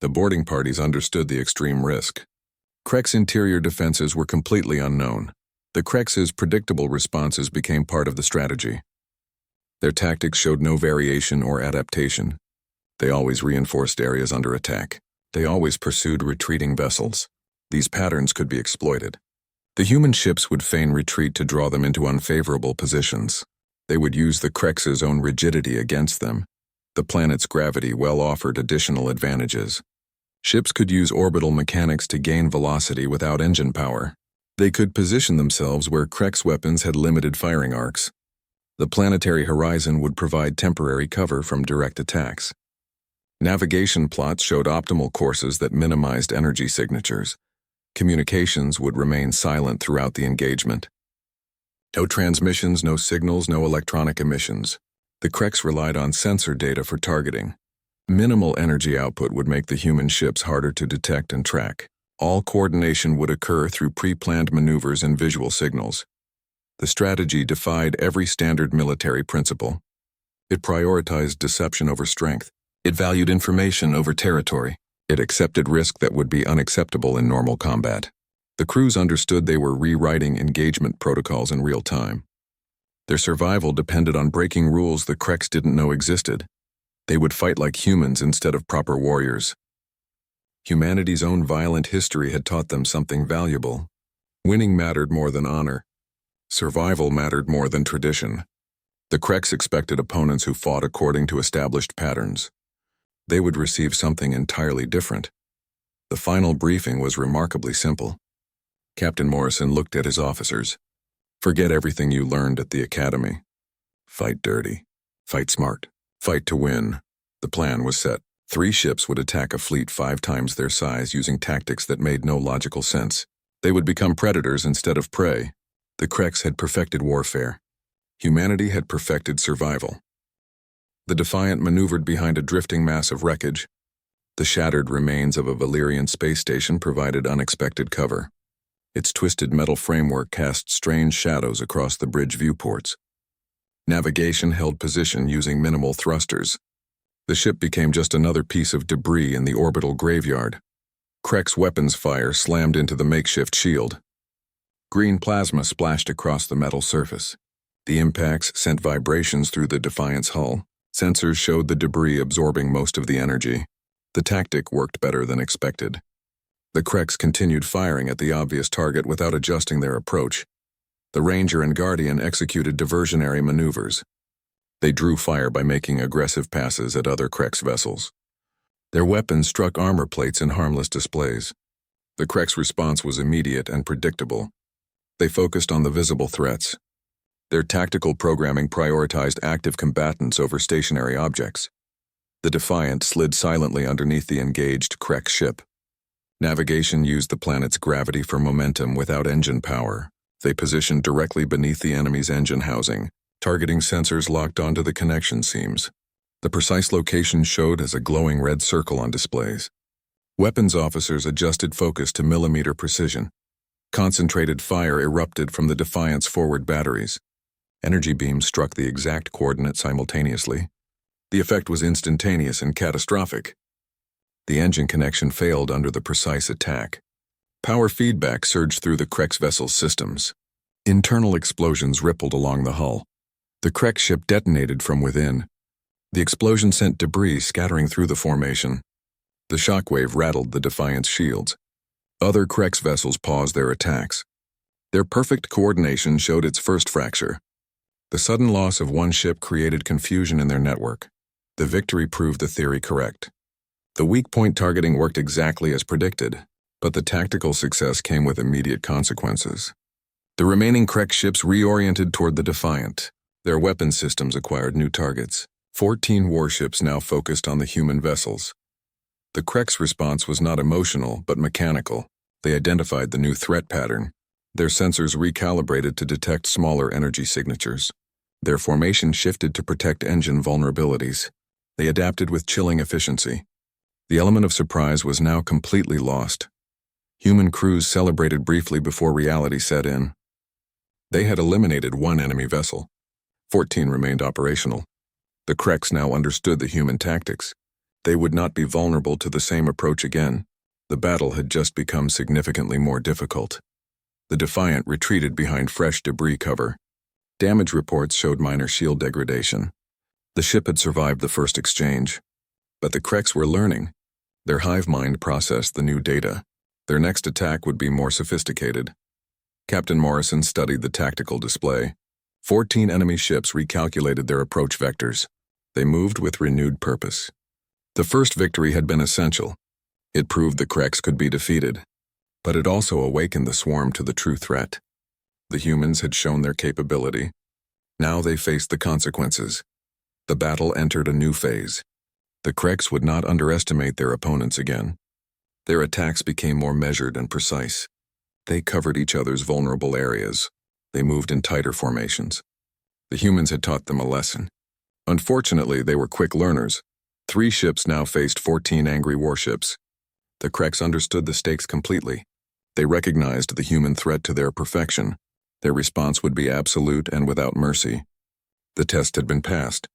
The boarding parties understood the extreme risk. Krex interior defenses were completely unknown. The Krex's predictable responses became part of the strategy. Their tactics showed no variation or adaptation. They always reinforced areas under attack. They always pursued retreating vessels. These patterns could be exploited. The human ships would feign retreat to draw them into unfavorable positions. They would use the Krex's own rigidity against them. The planet's gravity well offered additional advantages. Ships could use orbital mechanics to gain velocity without engine power. They could position themselves where Krex weapons had limited firing arcs. The planetary horizon would provide temporary cover from direct attacks. Navigation plots showed optimal courses that minimized energy signatures. Communications would remain silent throughout the engagement. No transmissions, no signals, no electronic emissions. The Krex relied on sensor data for targeting. Minimal energy output would make the human ships harder to detect and track. All coordination would occur through pre-planned maneuvers and visual signals. The strategy defied every standard military principle. It prioritized deception over strength. It valued information over territory. It accepted risk that would be unacceptable in normal combat. The crews understood they were rewriting engagement protocols in real time. Their survival depended on breaking rules the Krex didn't know existed. They would fight like humans instead of proper warriors. Humanity's own violent history had taught them something valuable. Winning mattered more than honor. Survival mattered more than tradition. The Krex expected opponents who fought according to established patterns. They would receive something entirely different. The final briefing was remarkably simple. Captain Morrison looked at his officers. Forget everything you learned at the academy. Fight dirty. Fight smart. Fight to win. The plan was set. 3 ships would attack a fleet 5 times their size using tactics that made no logical sense. They would become predators instead of prey. The Krex had perfected warfare. Humanity had perfected survival. The Defiant maneuvered behind a drifting mass of wreckage. The shattered remains of a Valyrian space station provided unexpected cover. Its twisted metal framework cast strange shadows across the bridge viewports. Navigation held position using minimal thrusters. The ship became just another piece of debris in the orbital graveyard. Krex weapons fire slammed into the makeshift shield. Green plasma splashed across the metal surface. The impacts sent vibrations through the Defiant's hull. Sensors showed the debris absorbing most of the energy. The tactic worked better than expected. The Krex continued firing at the obvious target without adjusting their approach. The Ranger and Guardian executed diversionary maneuvers. They drew fire by making aggressive passes at other Krex vessels. Their weapons struck armor plates in harmless displays. The Krex response was immediate and predictable. They focused on the visible threats. Their tactical programming prioritized active combatants over stationary objects. The Defiant slid silently underneath the engaged Krex ship. Navigation used the planet's gravity for momentum without engine power. They positioned directly beneath the enemy's engine housing, targeting sensors locked onto the connection seams. The precise location showed as a glowing red circle on displays. Weapons officers adjusted focus to millimeter precision. Concentrated fire erupted from the Defiant's forward batteries. Energy beams struck the exact coordinate simultaneously. The effect was instantaneous and catastrophic. The engine connection failed under the precise attack. Power feedback surged through the Krex vessel's systems. Internal explosions rippled along the hull. The Krek ship detonated from within. The explosion sent debris scattering through the formation. The shockwave rattled the Defiant's shields. Other Krek's vessels paused their attacks. Their perfect coordination showed its first fracture. The sudden loss of one ship created confusion in their network. The victory proved the theory correct. The weak point targeting worked exactly as predicted, but the tactical success came with immediate consequences. The remaining Krek ships reoriented toward the Defiant. Their weapon systems acquired new targets. 14 warships now focused on the human vessels. The Krek's response was not emotional, but mechanical. They identified the new threat pattern. Their sensors recalibrated to detect smaller energy signatures. Their formation shifted to protect engine vulnerabilities. They adapted with chilling efficiency. The element of surprise was now completely lost. Human crews celebrated briefly before reality set in. They had eliminated one enemy vessel. 14 remained operational. The Kreks now understood the human tactics. They would not be vulnerable to the same approach again. The battle had just become significantly more difficult. The Defiant retreated behind fresh debris cover. Damage reports showed minor shield degradation. The ship had survived the first exchange. But the Kreks were learning. Their hive mind processed the new data. Their next attack would be more sophisticated. Captain Morrison studied the tactical display. 14 enemy ships recalculated their approach vectors. They moved with renewed purpose. The first victory had been essential. It proved the Kreks could be defeated. But it also awakened the swarm to the true threat. The humans had shown their capability. Now they faced the consequences. The battle entered a new phase. The Kreks would not underestimate their opponents again. Their attacks became more measured and precise. They covered each other's vulnerable areas. They moved in tighter formations. The humans had taught them a lesson. Unfortunately, they were quick learners. 3 ships now faced 14 angry warships. The Kreks understood the stakes completely. They recognized the human threat to their perfection. Their response would be absolute and without mercy. The test had been passed.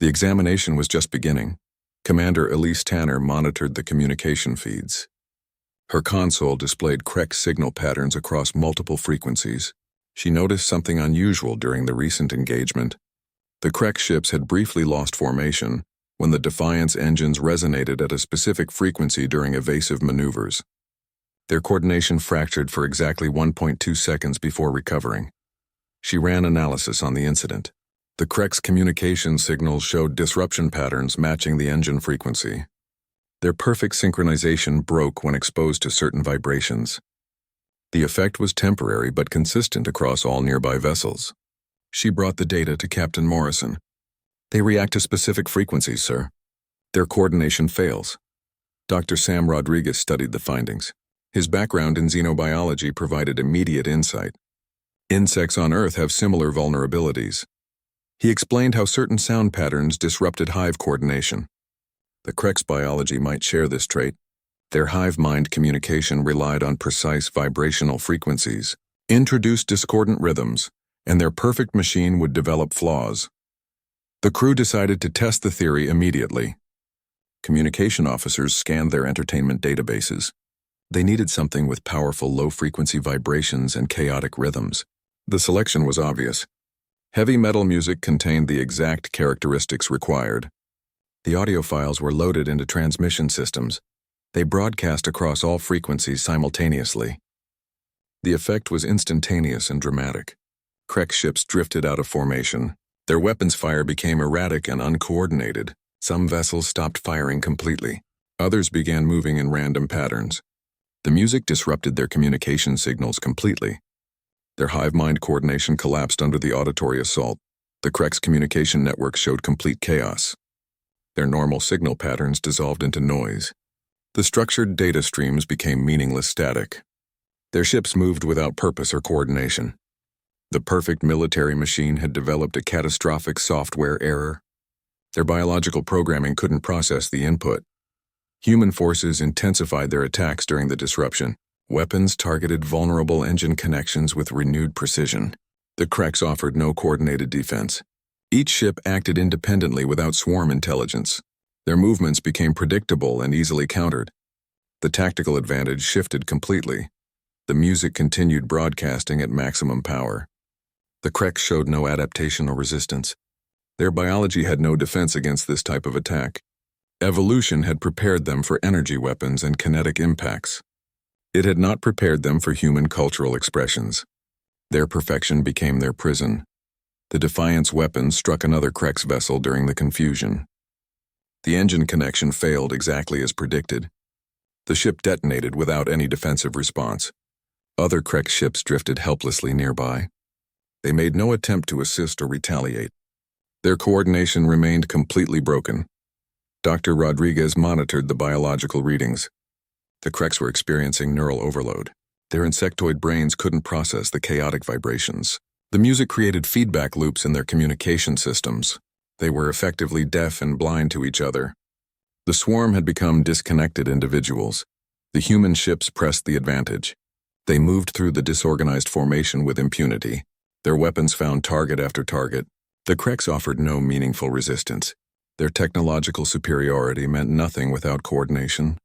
The examination was just beginning. Commander Elise Tanner monitored the communication feeds. Her console displayed Krek signal patterns across multiple frequencies. She noticed something unusual during the recent engagement. The Krek ships had briefly lost formation when the Defiant's engines resonated at a specific frequency during evasive maneuvers. Their coordination fractured for exactly 1.2 seconds before recovering. She ran analysis on the incident. The Krek's communication signals showed disruption patterns matching the engine frequency. Their perfect synchronization broke when exposed to certain vibrations. The effect was temporary but consistent across all nearby vessels. She brought the data to Captain Morrison. They react to specific frequencies, sir. Their coordination fails. Dr. Sam Rodriguez studied the findings. His background in xenobiology provided immediate insight. Insects on Earth have similar vulnerabilities. He explained how certain sound patterns disrupted hive coordination. The Krek's biology might share this trait. Their hive mind communication relied on precise vibrational frequencies, introduced discordant rhythms, and their perfect machine would develop flaws. The crew decided to test the theory immediately. Communication officers scanned their entertainment databases. They needed something with powerful low-frequency vibrations and chaotic rhythms. The selection was obvious. Heavy metal music contained the exact characteristics required. The audio files were loaded into transmission systems. They broadcast across all frequencies simultaneously. The effect was instantaneous and dramatic. Krek ships drifted out of formation. Their weapons fire became erratic and uncoordinated. Some vessels stopped firing completely. Others began moving in random patterns. The music disrupted their communication signals completely. Their hive mind coordination collapsed under the auditory assault. The Krek's communication network showed complete chaos. Their normal signal patterns dissolved into noise. The structured data streams became meaningless static. Their ships moved without purpose or coordination. The perfect military machine had developed a catastrophic software error. Their biological programming couldn't process the input. Human forces intensified their attacks during the disruption. Weapons targeted vulnerable engine connections with renewed precision. The Kreks offered no coordinated defense. Each ship acted independently without swarm intelligence. Their movements became predictable and easily countered. The tactical advantage shifted completely. The music continued broadcasting at maximum power. The Kreks showed no adaptation or resistance. Their biology had no defense against this type of attack. Evolution had prepared them for energy weapons and kinetic impacts. It had not prepared them for human cultural expressions. Their perfection became their prison. The Defiance weapon struck another Kreks vessel during the confusion. The engine connection failed exactly as predicted. The ship detonated without any defensive response. Other Kreks ships drifted helplessly nearby. They made no attempt to assist or retaliate. Their coordination remained completely broken. Dr. Rodriguez monitored the biological readings. The Kreks were experiencing neural overload. Their insectoid brains couldn't process the chaotic vibrations. The music created feedback loops in their communication systems. They were effectively deaf and blind to each other. The swarm had become disconnected individuals. The human ships pressed the advantage. They moved through the disorganized formation with impunity. Their weapons found target after target. The Kreks offered no meaningful resistance. Their technological superiority meant nothing without coordination.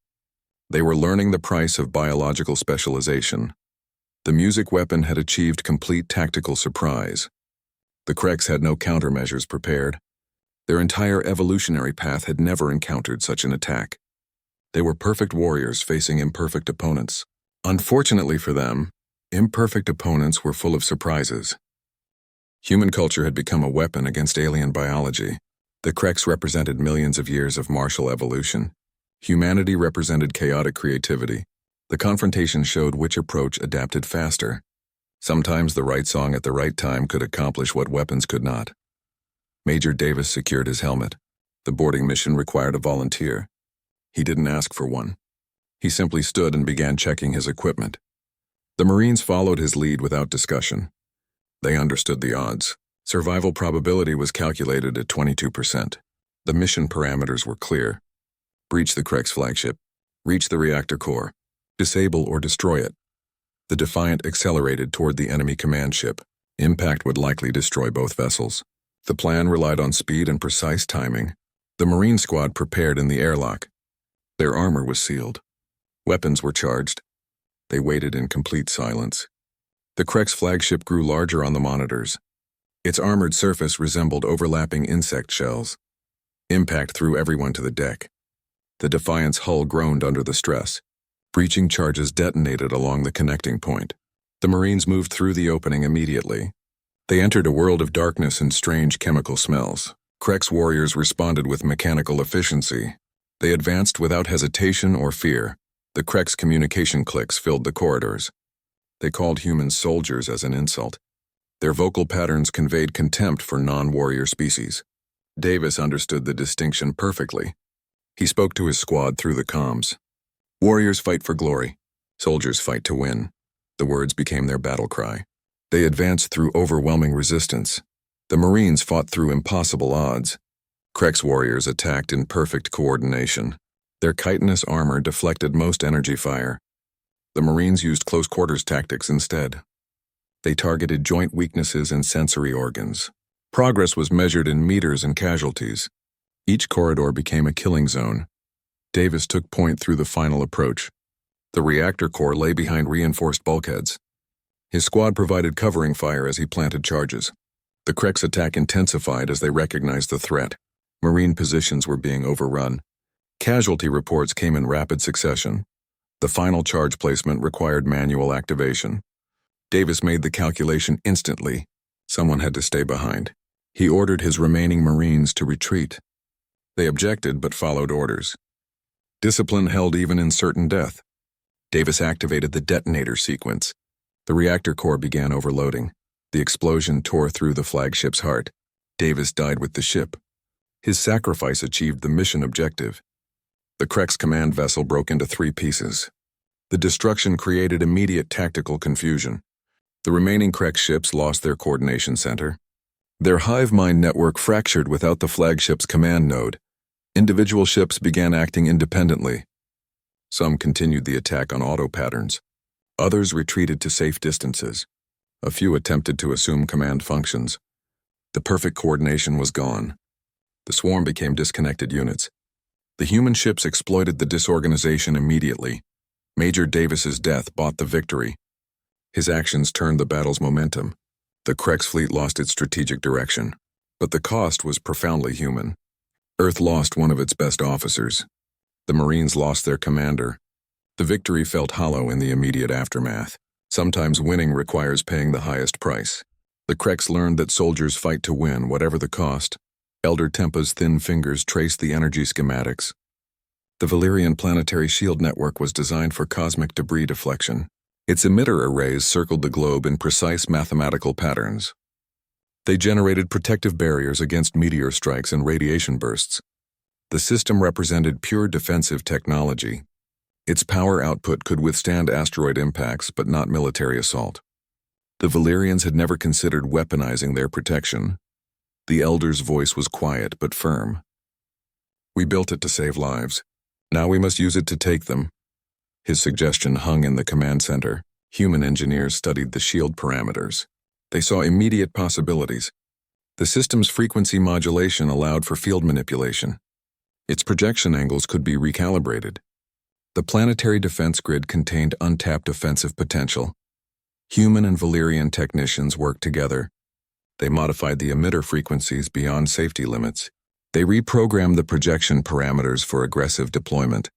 They were learning the price of biological specialization. The music weapon had achieved complete tactical surprise. The Kreks had no countermeasures prepared. Their entire evolutionary path had never encountered such an attack. They were perfect warriors facing imperfect opponents. Unfortunately for them, imperfect opponents were full of surprises. Human culture had become a weapon against alien biology. The Kreks represented millions of years of martial evolution. Humanity represented chaotic creativity. The confrontation showed which approach adapted faster. Sometimes the right song at the right time could accomplish what weapons could not. Major Davis secured his helmet. The boarding mission required a volunteer. He didn't ask for one. He simply stood and began checking his equipment. The Marines followed his lead without discussion. They understood the odds. Survival probability was calculated at 22%. The mission parameters were clear. Breach the Kreks flagship. Reach the reactor core. Disable or destroy it. The Defiant accelerated toward the enemy command ship. Impact would likely destroy both vessels. The plan relied on speed and precise timing. The Marine squad prepared in the airlock. Their armor was sealed. Weapons were charged. They waited in complete silence. The Kreks flagship grew larger on the monitors. Its armored surface resembled overlapping insect shells. Impact threw everyone to the deck. The Defiant's hull groaned under the stress. Breaching charges detonated along the connecting point. The Marines moved through the opening immediately. They entered a world of darkness and strange chemical smells. Kreks warriors responded with mechanical efficiency. They advanced without hesitation or fear. The Kreks communication clicks filled the corridors. They called humans soldiers as an insult. Their vocal patterns conveyed contempt for non-warrior species. Davis understood the distinction perfectly. He spoke to his squad through the comms. Warriors fight for glory. Soldiers fight to win. The words became their battle cry. They advanced through overwhelming resistance. The Marines fought through impossible odds. Kreks warriors attacked in perfect coordination. Their chitinous armor deflected most energy fire. The Marines used close-quarters tactics instead. They targeted joint weaknesses and sensory organs. Progress was measured in meters and casualties. Each corridor became a killing zone. Davis took point through the final approach. The reactor core lay behind reinforced bulkheads. His squad provided covering fire as he planted charges. The Kreks attack intensified as they recognized the threat. Marine positions were being overrun. Casualty reports came in rapid succession. The final charge placement required manual activation. Davis made the calculation instantly. Someone had to stay behind. He ordered his remaining Marines to retreat. They objected but followed orders. Discipline held even in certain death. Davis activated the detonator sequence. The reactor core began overloading. The explosion tore through the flagship's heart. Davis died with the ship. His sacrifice achieved the mission objective. The Kreks command vessel broke into 3 pieces. The destruction created immediate tactical confusion. The remaining Kreks ships lost their coordination center. Their hive mind network fractured without the flagship's command node. Individual ships began acting independently. Some continued the attack on auto patterns. Others retreated to safe distances. A few attempted to assume command functions. The perfect coordination was gone. The swarm became disconnected units. The human ships exploited the disorganization immediately. Major Davis's death bought the victory. His actions turned the battle's momentum. The Krex fleet lost its strategic direction, but the cost was profoundly human. Earth lost one of its best officers. The Marines lost their commander. The victory felt hollow in the immediate aftermath. Sometimes winning requires paying the highest price. The Krex learned that soldiers fight to win, whatever the cost. Elder Tempa's thin fingers traced the energy schematics. The Valyrian planetary shield network was designed for cosmic debris deflection. Its emitter arrays circled the globe in precise mathematical patterns. They generated protective barriers against meteor strikes and radiation bursts. The system represented pure defensive technology. Its power output could withstand asteroid impacts, but not military assault. The Valyrians had never considered weaponizing their protection. The Elder's voice was quiet but firm. "We built it to save lives. Now we must use it to take them." His suggestion hung in the command center. Human engineers studied the shield parameters. They saw immediate possibilities. The system's frequency modulation allowed for field manipulation. Its projection angles could be recalibrated. The planetary defense grid contained untapped offensive potential. Human and Valyrian technicians worked together. They modified the emitter frequencies beyond safety limits. They reprogrammed the projection parameters for aggressive deployment.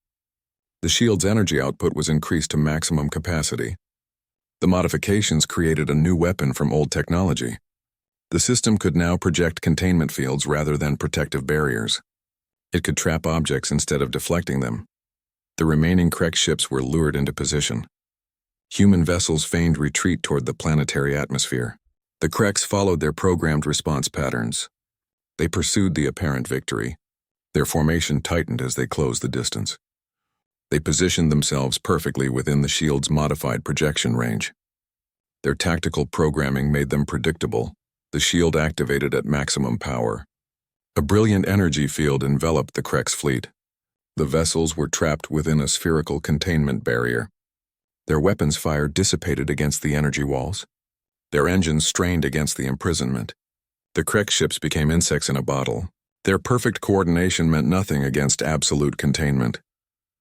The shield's energy output was increased to maximum capacity. The modifications created a new weapon from old technology. The system could now project containment fields rather than protective barriers. It could trap objects instead of deflecting them. The remaining Krex ships were lured into position. Human vessels feigned retreat toward the planetary atmosphere. The Krex followed their programmed response patterns. They pursued the apparent victory. Their formation tightened as they closed the distance. They positioned themselves perfectly within the shield's modified projection range. Their tactical programming made them predictable. The shield activated at maximum power. A brilliant energy field enveloped the Krex fleet. The vessels were trapped within a spherical containment barrier. Their weapons fire dissipated against the energy walls. Their engines strained against the imprisonment. The Krex ships became insects in a bottle. Their perfect coordination meant nothing against absolute containment.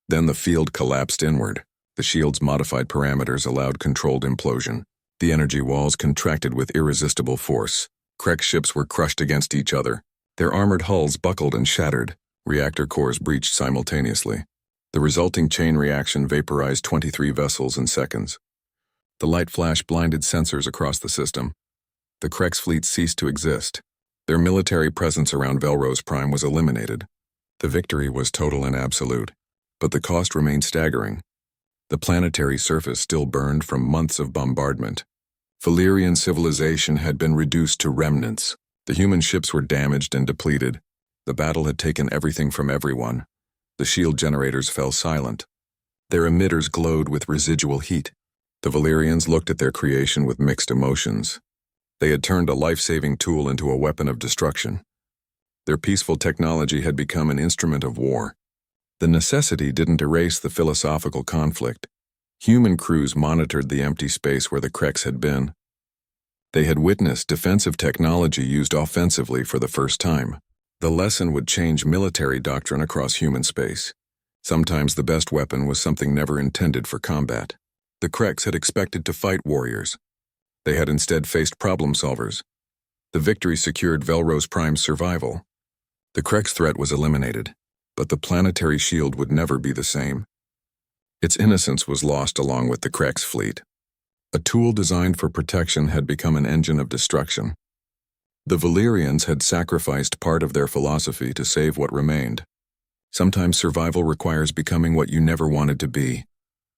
Then the field collapsed inward. The shield's modified parameters allowed controlled implosion. The energy walls contracted with irresistible force. Krex ships were crushed against each other. Their armored hulls buckled and shattered. Reactor cores breached simultaneously. The resulting chain reaction vaporized 23 vessels in seconds. The light flash blinded sensors across the system. The Krex fleet ceased to exist. Their military presence around Velrose Prime was eliminated. The victory was total and absolute, but the cost remained staggering. The planetary surface still burned from months of bombardment. Valyrian civilization had been reduced to remnants. The human ships were damaged and depleted. The battle had taken everything from everyone. The shield generators fell silent. Their emitters glowed with residual heat. The Valyrians looked at their creation with mixed emotions. They had turned a life-saving tool into a weapon of destruction. Their peaceful technology had become an instrument of war. The necessity didn't erase the philosophical conflict. Human crews monitored the empty space where the Krex had been. They had witnessed defensive technology used offensively for the first time. The lesson would change military doctrine across human space. Sometimes the best weapon was something never intended for combat. The Krex had expected to fight warriors. They had instead faced problem solvers. The victory secured Velrose Prime's survival. The Krex threat was eliminated, but the planetary shield would never be the same. Its innocence was lost along with the Krex fleet. A tool designed for protection had become an engine of destruction. The Valyrians had sacrificed part of their philosophy to save what remained. Sometimes survival requires becoming what you never wanted to be.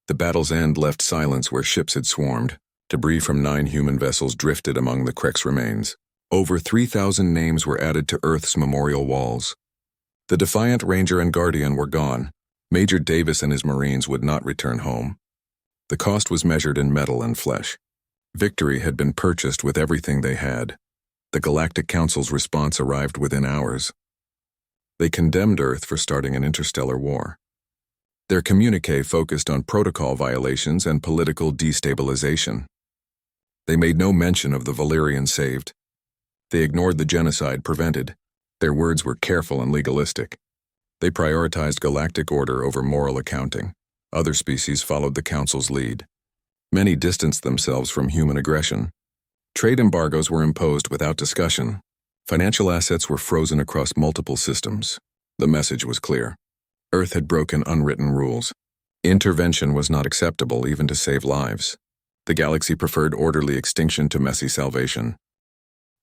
The battle's end left silence where ships had swarmed. Debris from 9 human vessels drifted among the Krex remains. Over 3,000 names were added to Earth's memorial walls. The Defiant Ranger and Guardian were gone. Major Davis and his Marines would not return home. The cost was measured in metal and flesh. Victory had been purchased with everything they had. The Galactic Council's response arrived within hours. They condemned Earth for starting an interstellar war. Their communique focused on protocol violations and political destabilization. They made no mention of the Valyrians saved. They ignored the genocide prevented. Their words were careful and legalistic. They prioritized galactic order over moral accounting. Other species followed the Council's lead. Many distanced themselves from human aggression. Trade embargoes were imposed without discussion. Financial assets were frozen across multiple systems. The message was clear. Earth had broken unwritten rules. Intervention was not acceptable even to save lives. The galaxy preferred orderly extinction to messy salvation.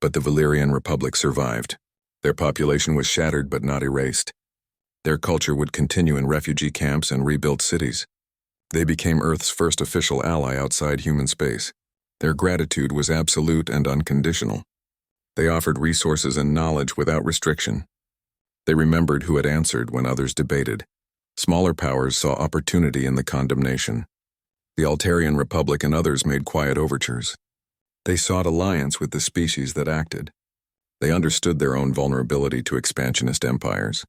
But the Valyrian Republic survived. Their population was shattered but not erased. Their culture would continue in refugee camps and rebuilt cities. They became Earth's first official ally outside human space. Their gratitude was absolute and unconditional. They offered resources and knowledge without restriction. They remembered who had answered when others debated. Smaller powers saw opportunity in the condemnation. The Altarian Republic and others made quiet overtures. They sought alliance with the species that acted. They understood their own vulnerability to expansionist empires.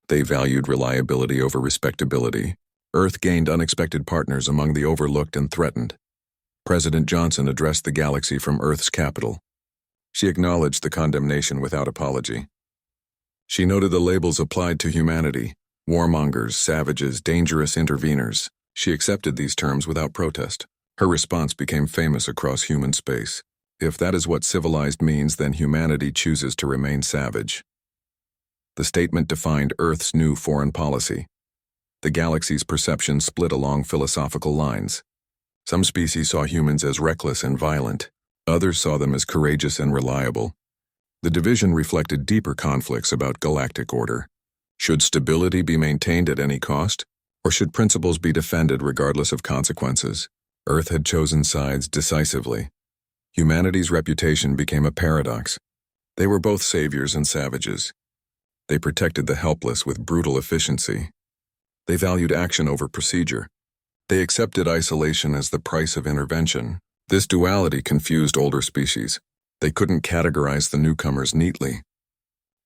They valued reliability over respectability. Earth gained unexpected partners among the overlooked and threatened. President Johnson addressed the galaxy from Earth's capital. She acknowledged the condemnation without apology. She noted the labels applied to humanity: warmongers, savages, dangerous interveners. She accepted these terms without protest. Her response became famous across human space. If that is what civilized means, then humanity chooses to remain savage. The statement defined Earth's new foreign policy. The galaxy's perception split along philosophical lines. Some species saw humans as reckless and violent. Others saw them as courageous and reliable. The division reflected deeper conflicts about galactic order. Should stability be maintained at any cost, or should principles be defended regardless of consequences? Earth had chosen sides decisively. Humanity's reputation became a paradox. They were both saviors and savages. They protected the helpless with brutal efficiency. They valued action over procedure. They accepted isolation as the price of intervention. This duality confused older species. They couldn't categorize the newcomers neatly.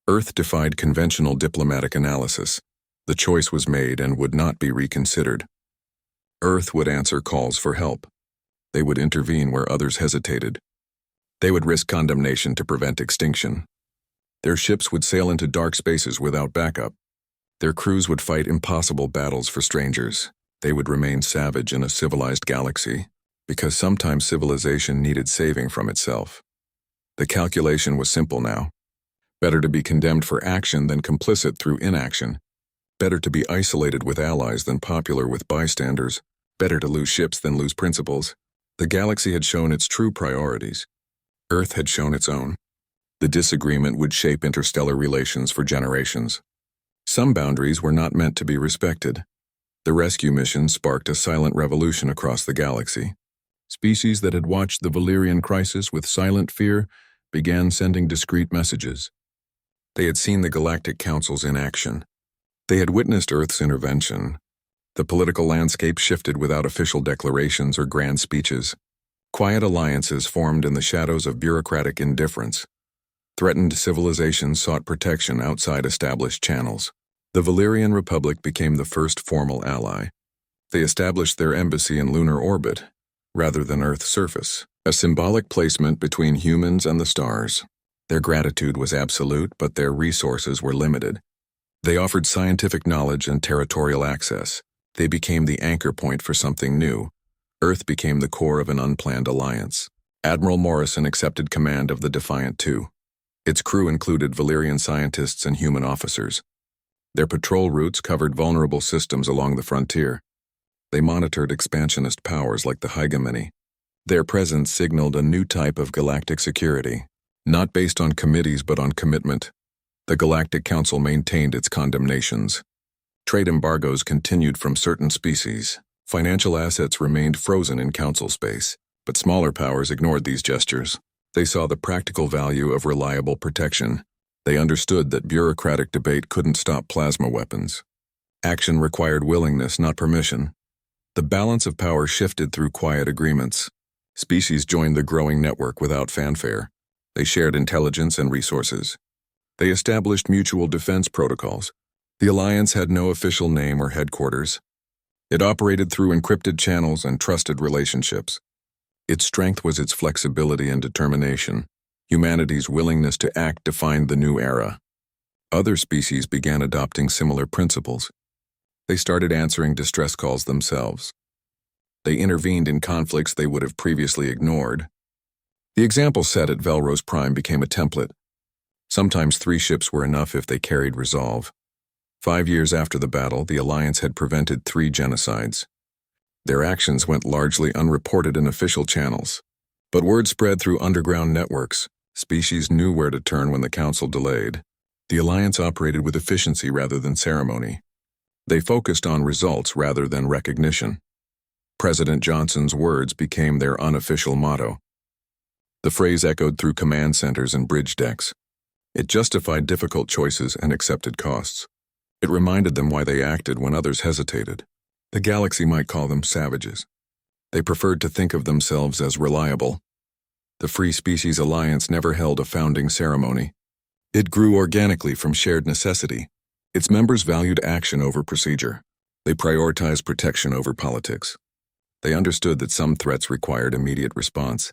Earth defied conventional diplomatic analysis. The choice was made and would not be reconsidered. Earth would answer calls for help. They would intervene where others hesitated. They would risk condemnation to prevent extinction. Their ships would sail into dark spaces without backup. Their crews would fight impossible battles for strangers. They would remain savage in a civilized galaxy, because sometimes civilization needed saving from itself. The calculation was simple now. Better to be condemned for action than complicit through inaction. Better to be isolated with allies than popular with bystanders. Better to lose ships than lose principles. The galaxy had shown its true priorities. Earth had shown its own. The disagreement would shape interstellar relations for generations. Some boundaries were not meant to be respected. The rescue mission sparked a silent revolution across the galaxy. Species that had watched the Valyrian crisis with silent fear began sending discreet messages. They had seen the Galactic Councils in action. They had witnessed Earth's intervention. The political landscape shifted without official declarations or grand speeches. Quiet alliances formed in the shadows of bureaucratic indifference. Threatened civilizations sought protection outside established channels. The Valyrian Republic became the first formal ally. They established their embassy in lunar orbit, rather than Earth's surface, a symbolic placement between humans and the stars. Their gratitude was absolute, but their resources were limited. They offered scientific knowledge and territorial access. They became the anchor point for something new. Earth became the core of an unplanned alliance. Admiral Morrison accepted command of the Defiant II. Its crew included Valyrian scientists and human officers. Their patrol routes covered vulnerable systems along the frontier. They monitored expansionist powers like the hegemony. Their presence signaled a new type of galactic security, not based on committees but on commitment. The Galactic Council maintained its condemnations. Trade embargoes continued from certain species. Financial assets remained frozen in Council space, but smaller powers ignored these gestures. They saw the practical value of reliable protection. They understood that bureaucratic debate couldn't stop plasma weapons. Action required willingness, not permission. The balance of power shifted through quiet agreements. Species joined the growing network without fanfare. They shared intelligence and resources. They established mutual defense protocols. The alliance had no official name or headquarters. It operated through encrypted channels and trusted relationships. Its strength was its flexibility and determination. Humanity's willingness to act defined the new era. Other species began adopting similar principles. They started answering distress calls themselves. They intervened in conflicts they would have previously ignored. The example set at Velros Prime became a template. Sometimes 3 ships were enough if they carried resolve. 5 years after the battle, the Alliance had prevented 3 genocides. Their actions went largely unreported in official channels. But word spread through underground networks. Species knew where to turn when the Council delayed. The Alliance operated with efficiency rather than ceremony. They focused on results rather than recognition. President Johnson's words became their unofficial motto. The phrase echoed through command centers and bridge decks. It justified difficult choices and accepted costs. It reminded them why they acted when others hesitated. The galaxy might call them savages. They preferred to think of themselves as reliable. The Free Species Alliance never held a founding ceremony. It grew organically from shared necessity. Its members valued action over procedure. They prioritized protection over politics. They understood that some threats required immediate response.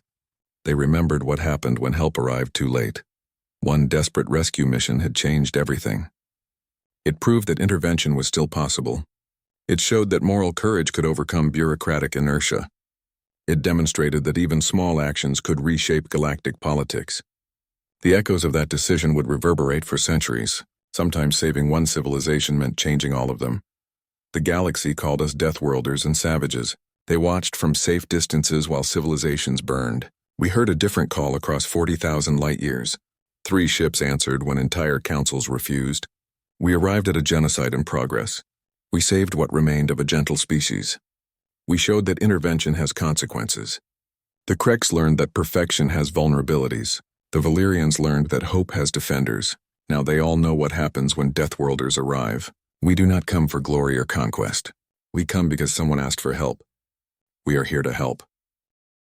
They remembered what happened when help arrived too late. One desperate rescue mission had changed everything. It proved that intervention was still possible. It showed that moral courage could overcome bureaucratic inertia. It demonstrated that even small actions could reshape galactic politics. The echoes of that decision would reverberate for centuries. Sometimes saving one civilization meant changing all of them. The galaxy called us Deathworlders and savages. They watched from safe distances while civilizations burned. We heard a different call across 40,000 light-years. 3 ships answered when entire councils refused. We arrived at a genocide in progress. We saved what remained of a gentle species. We showed that intervention has consequences. The Kreks learned that perfection has vulnerabilities. The Valyrians learned that hope has defenders. Now they all know what happens when Deathworlders arrive. We do not come for glory or conquest. We come because someone asked for help. We are here to help.